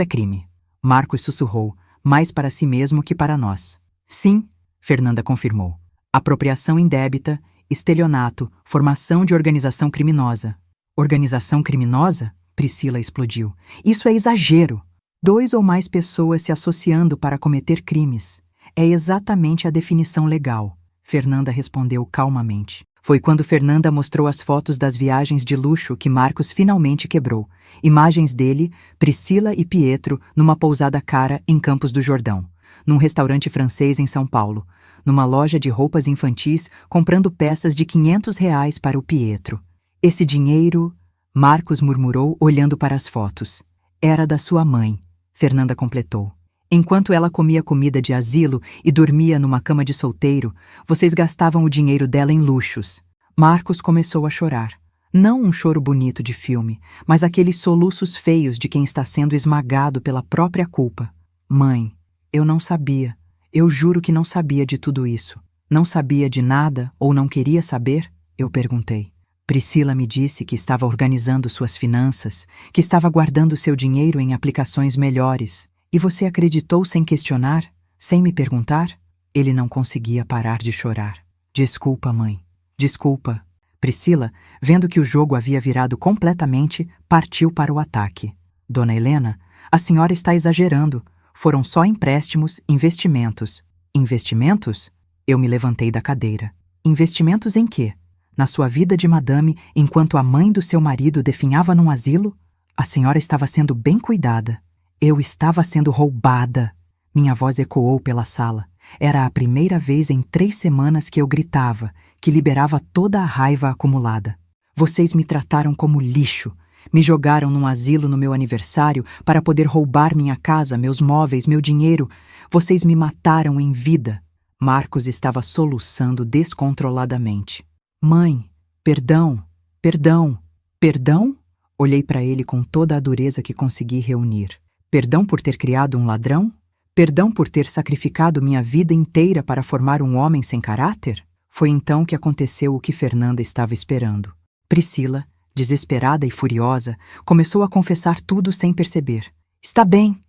S1: crime. Marcos sussurrou, mais para si mesmo que para nós. Sim, Fernanda confirmou. Apropriação indébita, estelionato, formação de organização criminosa. Organização criminosa? Priscila explodiu. Isso é exagero. 2 ou mais pessoas se associando para cometer crimes. É exatamente a definição legal. Fernanda respondeu calmamente. Foi quando Fernanda mostrou as fotos das viagens de luxo que Marcos finalmente quebrou. Imagens dele, Priscila e Pietro numa pousada cara em Campos do Jordão, num restaurante francês em São Paulo, numa loja de roupas infantis comprando peças de R$ 500 para o Pietro. Esse dinheiro, Marcos murmurou olhando para as fotos. Era da sua mãe, Fernanda completou. Enquanto ela comia comida de asilo e dormia numa cama de solteiro, vocês gastavam o dinheiro dela em luxos. Marcos começou a chorar. Não um choro bonito de filme, mas aqueles soluços feios de quem está sendo esmagado pela própria culpa. Mãe, eu não sabia. Eu juro que não sabia de tudo isso. Não sabia de nada ou não queria saber? Eu perguntei. Priscila me disse que estava organizando suas finanças, que estava guardando seu dinheiro em aplicações melhores. E você acreditou sem questionar, sem me perguntar? Ele não conseguia parar de chorar. Desculpa, mãe. Desculpa. Priscila, vendo que o jogo havia virado completamente, partiu para o ataque. Dona Helena, a senhora está exagerando. Foram só empréstimos, investimentos. Investimentos? Eu me levantei da cadeira. Investimentos em quê? Na sua vida de madame, enquanto a mãe do seu marido definhava num asilo? A senhora estava sendo bem cuidada. Eu estava sendo roubada. Minha voz ecoou pela sala. Era a primeira vez em 3 semanas que eu gritava, que liberava toda a raiva acumulada. Vocês me trataram como lixo. Me jogaram num asilo no meu aniversário para poder roubar minha casa, meus móveis, meu dinheiro. Vocês me mataram em vida. Marcos estava soluçando descontroladamente. Mãe, perdão, perdão, perdão? Olhei para ele com toda a dureza que consegui reunir. Perdão por ter criado um ladrão? Perdão por ter sacrificado minha vida inteira para formar um homem sem caráter? Foi então que aconteceu o que Fernanda estava esperando. Priscila, desesperada e furiosa, começou a confessar tudo sem perceber. Está bem,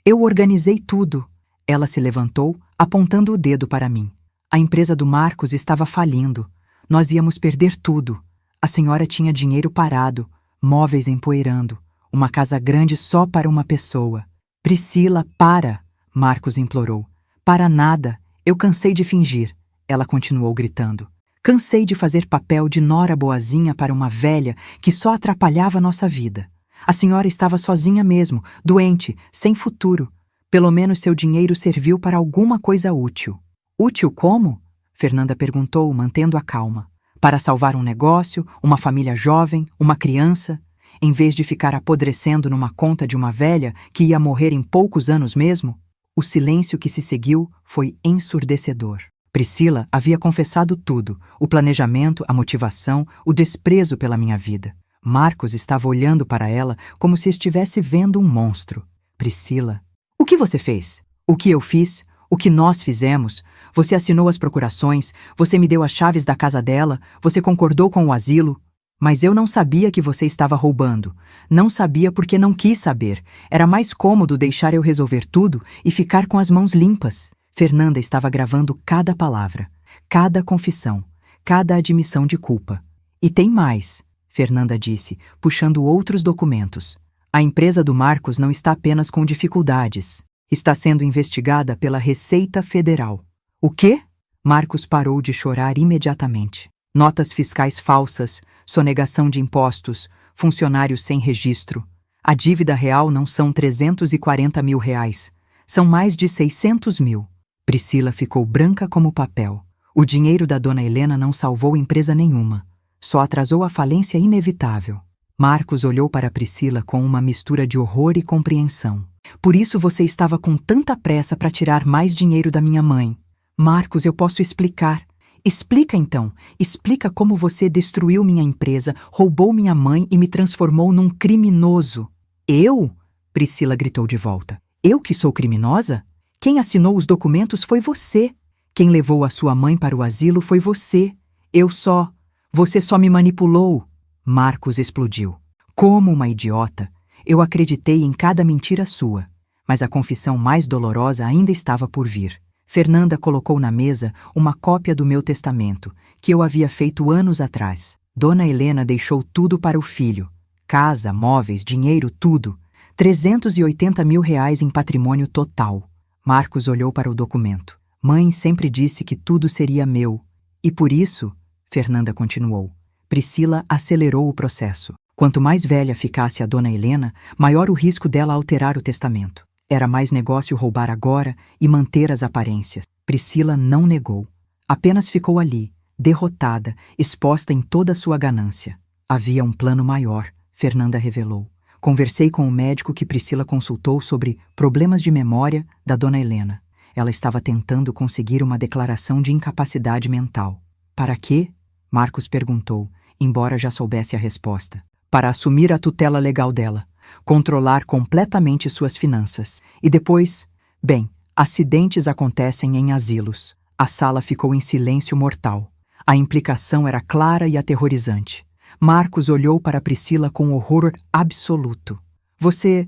S1: eu organizei tudo. Ela se levantou, apontando o dedo para mim. A empresa do Marcos estava falindo. Nós íamos perder tudo. A senhora tinha dinheiro parado, móveis empoeirando, uma casa grande só para uma pessoa. Priscila, para! Marcos implorou. Para nada. Eu cansei de fingir. Ela continuou gritando. Cansei de fazer papel de nora boazinha para uma velha que só atrapalhava nossa vida. A senhora estava sozinha mesmo, doente, sem futuro. Pelo menos seu dinheiro serviu para alguma coisa útil. Útil como? Fernanda perguntou, mantendo a calma. Para salvar um negócio, uma família jovem, uma criança, em vez de ficar apodrecendo numa conta de uma velha que ia morrer em poucos anos mesmo? O silêncio que se seguiu foi ensurdecedor. Priscila havia confessado tudo, o planejamento, a motivação, o desprezo pela minha vida. Marcos estava olhando para ela como se estivesse vendo um monstro. Priscila, o que você fez? O que eu fiz? O que nós fizemos? Você assinou as procurações, você me deu as chaves da casa dela, você concordou com o asilo. Mas eu não sabia que você estava roubando. Não sabia porque não quis saber. Era mais cômodo deixar eu resolver tudo e ficar com as mãos limpas. Fernanda estava gravando cada palavra, cada confissão, cada admissão de culpa. E tem mais, Fernanda disse, puxando outros documentos. A empresa do Marcos não está apenas com dificuldades. Está sendo investigada pela Receita Federal. O quê? Marcos parou de chorar imediatamente. Notas fiscais falsas, sonegação de impostos, funcionários sem registro. A dívida real não são 340 mil reais. São mais de 600 mil. Priscila ficou branca como papel. O dinheiro da dona Helena não salvou empresa nenhuma. Só atrasou a falência inevitável. Marcos olhou para Priscila com uma mistura de horror e compreensão. Por isso você estava com tanta pressa para tirar mais dinheiro da minha mãe. Marcos, eu posso explicar. Explica então. Explica como você destruiu minha empresa, roubou minha mãe e me transformou num criminoso. Eu? Priscila gritou de volta. Eu que sou criminosa? Quem assinou os documentos foi você. Quem levou a sua mãe para o asilo foi você. Você só me manipulou. Marcos explodiu. Como uma idiota, eu acreditei em cada mentira sua. Mas a confissão mais dolorosa ainda estava por vir. Fernanda colocou na mesa uma cópia do meu testamento, que eu havia feito anos atrás. Dona Helena deixou tudo para o filho. Casa, móveis, dinheiro, tudo. 380 mil reais em patrimônio total. Marcos olhou para o documento. Mãe sempre disse que tudo seria meu. E por isso, Fernanda continuou, Priscila acelerou o processo. Quanto mais velha ficasse a dona Helena, maior o risco dela alterar o testamento. Era mais negócio roubar agora e manter as aparências. Priscila não negou. Apenas ficou ali, derrotada, exposta em toda a sua ganância. Havia um plano maior, Fernanda revelou. Conversei com o médico que Priscila consultou sobre problemas de memória da dona Helena. Ela estava tentando conseguir uma declaração de incapacidade mental. Para quê? Marcos perguntou, embora já soubesse a resposta. Para assumir a tutela legal dela, controlar completamente suas finanças. E depois, acidentes acontecem em asilos. A sala ficou em silêncio mortal. A implicação era clara e aterrorizante. Marcos olhou para Priscila com horror absoluto. Você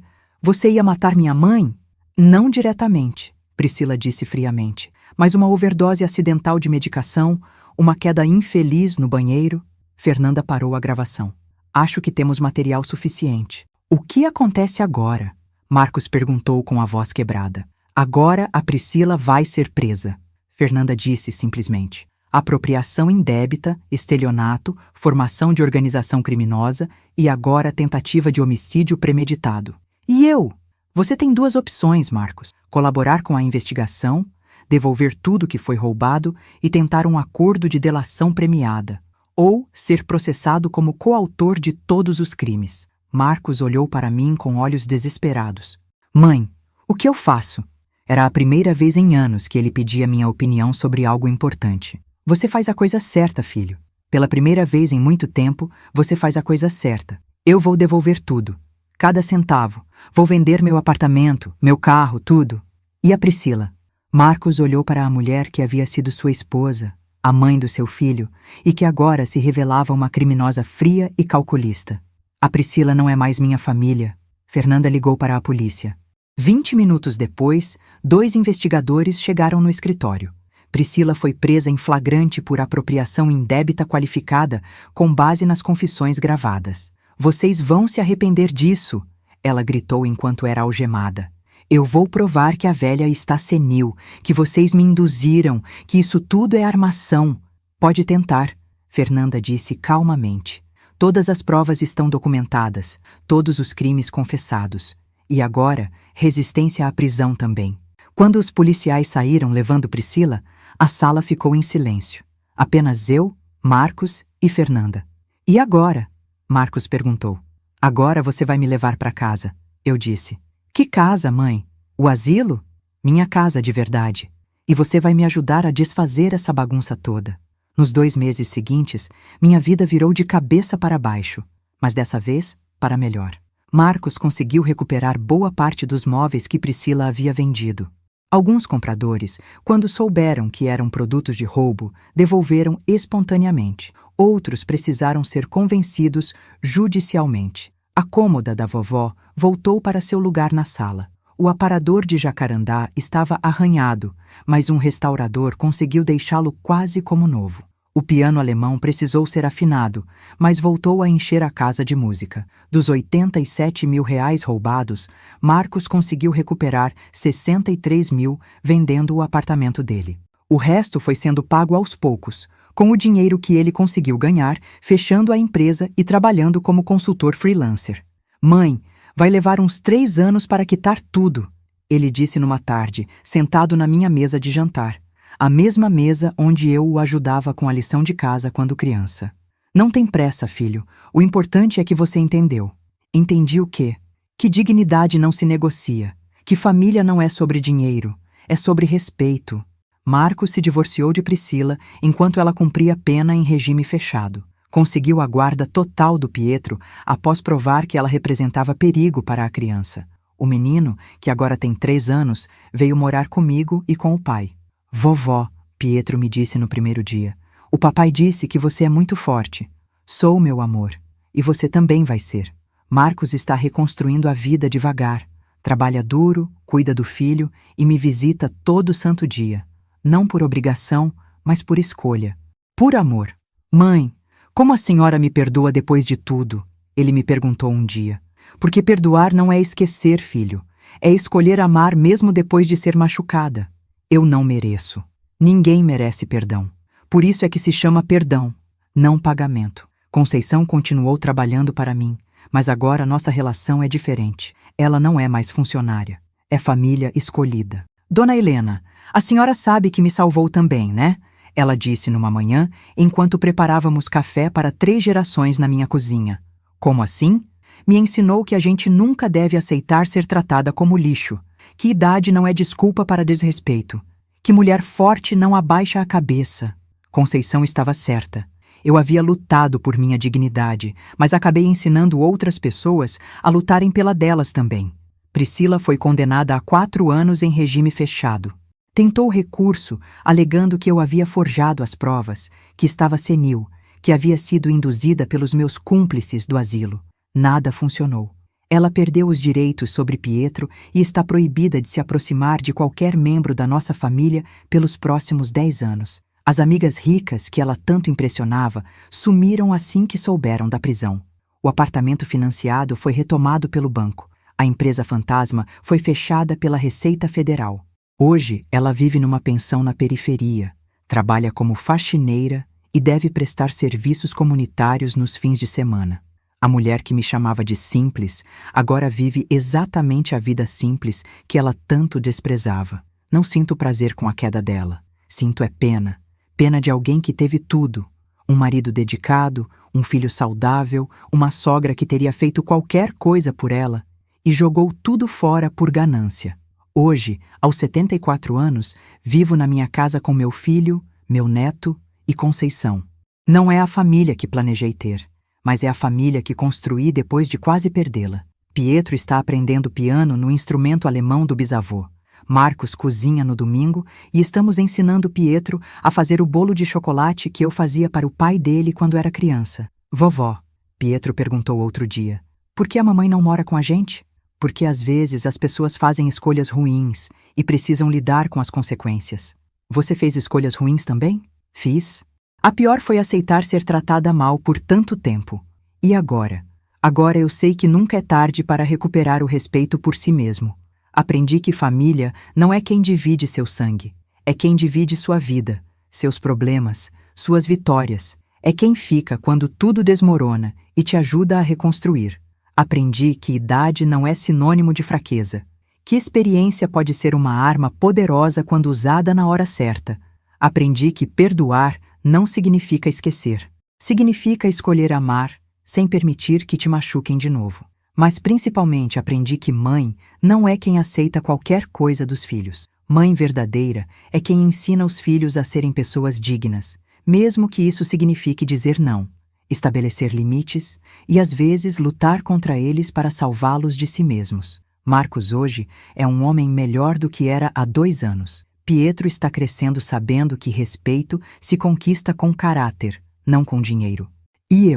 S1: ia matar minha mãe? Não diretamente, Priscila disse friamente, mas uma overdose acidental de medicação, uma queda infeliz no banheiro. Fernanda parou a gravação. Acho que temos material suficiente. O que acontece agora? Marcos perguntou com a voz quebrada. Agora a Priscila vai ser presa. Fernanda disse simplesmente. Apropriação indébita, estelionato, formação de organização criminosa e agora tentativa de homicídio premeditado. E eu? Você tem duas opções, Marcos. Colaborar com a investigação, devolver tudo que foi roubado e tentar um acordo de delação premiada. Ou ser processado como coautor de todos os crimes. Marcos olhou para mim com olhos desesperados. Mãe, o que eu faço? Era a primeira vez em anos que ele pedia minha opinião sobre algo importante. Você faz a coisa certa, filho. Pela primeira vez em muito tempo, você faz a coisa certa. Eu vou devolver tudo. Cada centavo. Vou vender meu apartamento, meu carro, tudo. E a Priscila? Marcos olhou para a mulher que havia sido sua esposa, a mãe do seu filho, e que agora se revelava uma criminosa fria e calculista. A Priscila não é mais minha família. Fernanda ligou para a polícia. 20 minutos depois, 2 investigadores chegaram no escritório. Priscila foi presa em flagrante por apropriação indébita qualificada com base nas confissões gravadas. Vocês vão se arrepender disso, ela gritou enquanto era algemada. Eu vou provar que a velha está senil, que vocês me induziram, que isso tudo é armação. Pode tentar, Fernanda disse calmamente. Todas as provas estão documentadas, todos os crimes confessados. E agora, resistência à prisão também. Quando os policiais saíram levando Priscila, a sala ficou em silêncio. Apenas eu, Marcos e Fernanda. E agora? Marcos perguntou. Agora você vai me levar para casa, eu disse. Que casa, mãe? O asilo? Minha casa de verdade. E você vai me ajudar a desfazer essa bagunça toda. Nos 2 meses seguintes, minha vida virou de cabeça para baixo, mas dessa vez, para melhor. Marcos conseguiu recuperar boa parte dos móveis que Priscila havia vendido. Alguns compradores, quando souberam que eram produtos de roubo, devolveram espontaneamente. Outros precisaram ser convencidos judicialmente. A cômoda da vovó voltou para seu lugar na sala. O aparador de jacarandá estava arranhado, mas um restaurador conseguiu deixá-lo quase como novo. O piano alemão precisou ser afinado, mas voltou a encher a casa de música. Dos 87 mil reais roubados, Marcos conseguiu recuperar 63 mil vendendo o apartamento dele. O resto foi sendo pago aos poucos, com o dinheiro que ele conseguiu ganhar, fechando a empresa e trabalhando como consultor freelancer. Mãe, Vai levar uns 3 anos para quitar tudo, ele disse numa tarde, sentado na minha mesa de jantar, a mesma mesa onde eu o ajudava com a lição de casa quando criança. Não tem pressa, filho. O importante é que você entendeu. Entendi o quê? Que dignidade não se negocia, que família não é sobre dinheiro, é sobre respeito. Marcos se divorciou de Priscila enquanto ela cumpria pena em regime fechado. Conseguiu a guarda total do Pietro após provar que ela representava perigo para a criança. O menino, que agora tem 3 anos, veio morar comigo e com o pai. Vovó, Pietro me disse no primeiro dia, o papai disse que você é muito forte. Sou, meu amor. E você também vai ser. Marcos está reconstruindo a vida devagar. Trabalha duro, cuida do filho e me visita todo santo dia. Não por obrigação, mas por escolha. Por amor. Mãe, como a senhora me perdoa depois de tudo? Ele me perguntou um dia. Porque perdoar não é esquecer, filho. É escolher amar mesmo depois de ser machucada. Eu não mereço. Ninguém merece perdão. Por isso é que se chama perdão, não pagamento. Conceição continuou trabalhando para mim, mas agora nossa relação é diferente. Ela não é mais funcionária. É família escolhida. Dona Helena, a senhora sabe que me salvou também, né? Ela disse numa manhã, enquanto preparávamos café para 3 gerações na minha cozinha. Como assim? Me ensinou que a gente nunca deve aceitar ser tratada como lixo, que idade não é desculpa para desrespeito, que mulher forte não abaixa a cabeça. Conceição estava certa. Eu havia lutado por minha dignidade, mas acabei ensinando outras pessoas a lutarem pela delas também. Priscila foi condenada a 4 anos em regime fechado. Tentou recurso, alegando que eu havia forjado as provas, que estava senil, que havia sido induzida pelos meus cúmplices do asilo. Nada funcionou. Ela perdeu os direitos sobre Pietro e está proibida de se aproximar de qualquer membro da nossa família pelos próximos 10 anos. As amigas ricas que ela tanto impressionava sumiram assim que souberam da prisão. O apartamento financiado foi retomado pelo banco. A empresa fantasma foi fechada pela Receita Federal. Hoje, ela vive numa pensão na periferia, trabalha como faxineira e deve prestar serviços comunitários nos fins de semana. A mulher que me chamava de simples agora vive exatamente a vida simples que ela tanto desprezava. Não sinto prazer com a queda dela. Sinto é pena. Pena de alguém que teve tudo. Um marido dedicado, um filho saudável, uma sogra que teria feito qualquer coisa por ela e jogou tudo fora por ganância. Hoje, aos 74 anos, vivo na minha casa com meu filho, meu neto e Conceição. Não é a família que planejei ter, mas é a família que construí depois de quase perdê-la. Pietro está aprendendo piano no instrumento alemão do bisavô. Marcos cozinha no domingo e estamos ensinando Pietro a fazer o bolo de chocolate que eu fazia para o pai dele quando era criança. Vovó, Pietro perguntou outro dia, por que a mamãe não mora com a gente? Porque às vezes as pessoas fazem escolhas ruins e precisam lidar com as consequências. Você fez escolhas ruins também? Fiz. A pior foi aceitar ser tratada mal por tanto tempo. E agora? Agora eu sei que nunca é tarde para recuperar o respeito por si mesmo. Aprendi que família não é quem divide seu sangue, é quem divide sua vida, seus problemas, suas vitórias. É quem fica quando tudo desmorona e te ajuda a reconstruir. Aprendi que idade não é sinônimo de fraqueza, que experiência pode ser uma arma poderosa quando usada na hora certa. Aprendi que perdoar não significa esquecer. Significa escolher amar sem permitir que te machuquem de novo. Mas principalmente aprendi que mãe não é quem aceita qualquer coisa dos filhos. Mãe verdadeira é quem ensina os filhos a serem pessoas dignas, mesmo que isso signifique dizer não, estabelecer limites e às vezes lutar contra eles para salvá-los de si mesmos. Marcos hoje é um homem melhor do que era há 2 anos. Pietro está crescendo sabendo que respeito se conquista com caráter, não com dinheiro. E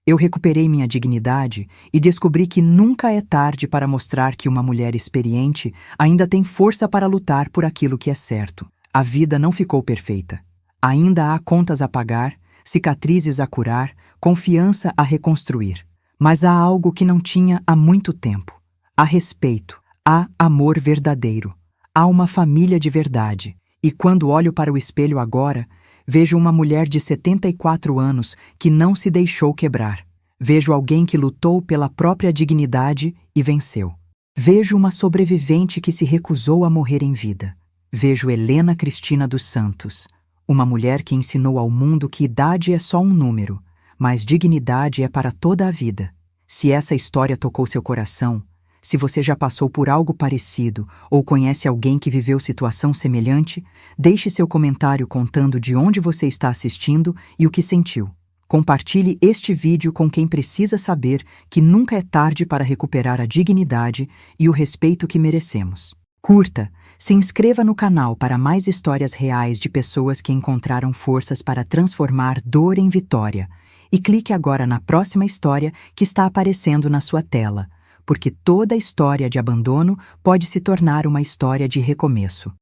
S1: eu recuperei minha dignidade e descobri que nunca é tarde para mostrar que uma mulher experiente ainda tem força para lutar por aquilo que é certo. A vida não ficou perfeita. Ainda há contas a pagar, cicatrizes a curar, confiança a reconstruir. Mas há algo que não tinha há muito tempo. Há respeito, há amor verdadeiro, há uma família de verdade. E quando olho para o espelho agora, vejo uma mulher de 74 anos que não se deixou quebrar. Vejo alguém que lutou pela própria dignidade e venceu. Vejo uma sobrevivente que se recusou a morrer em vida. Vejo Helena Cristina dos Santos, uma mulher que ensinou ao mundo que idade é só um número, mas dignidade é para toda a vida. Se essa história tocou seu coração, se você já passou por algo parecido ou conhece alguém que viveu situação semelhante, deixe seu comentário contando de onde você está assistindo e o que sentiu. Compartilhe este vídeo com quem precisa saber que nunca é tarde para recuperar a dignidade e o respeito que merecemos. Curta, se inscreva no canal para mais histórias reais de pessoas que encontraram forças para transformar dor em vitória. E clique agora na próxima história que está aparecendo na sua tela, porque toda história de abandono pode se tornar uma história de recomeço.